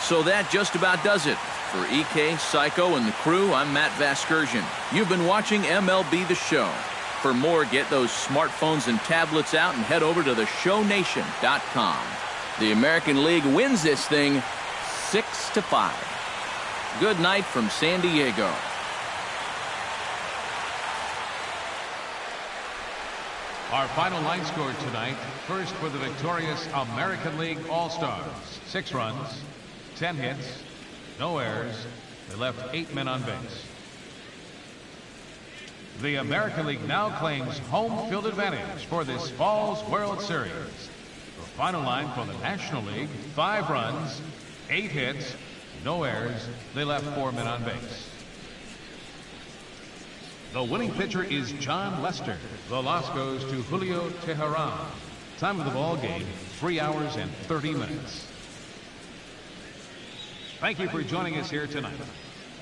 So that just about does it. For EK, Psycho, and the crew, I'm Matt Vasgersian. You've been watching MLB The Show. For more, get those smartphones and tablets out and head over to theshownation.com. The American League wins this thing 6-5. Good night from San Diego. Our final line score tonight. First for the victorious American League All-Stars. 6 runs, 10 hits, no errors. They left 8 men on base. The American League now claims home field advantage for this fall's World Series. The final line for the National League: 5 runs, 8 hits, no errors. They left 4 men on base. The winning pitcher is John Lester. The loss goes to Julio Teheran. Time of the ball game, 3 hours and 30 minutes. Thank you for joining us here tonight.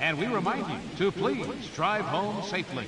And we remind you to please drive home safely.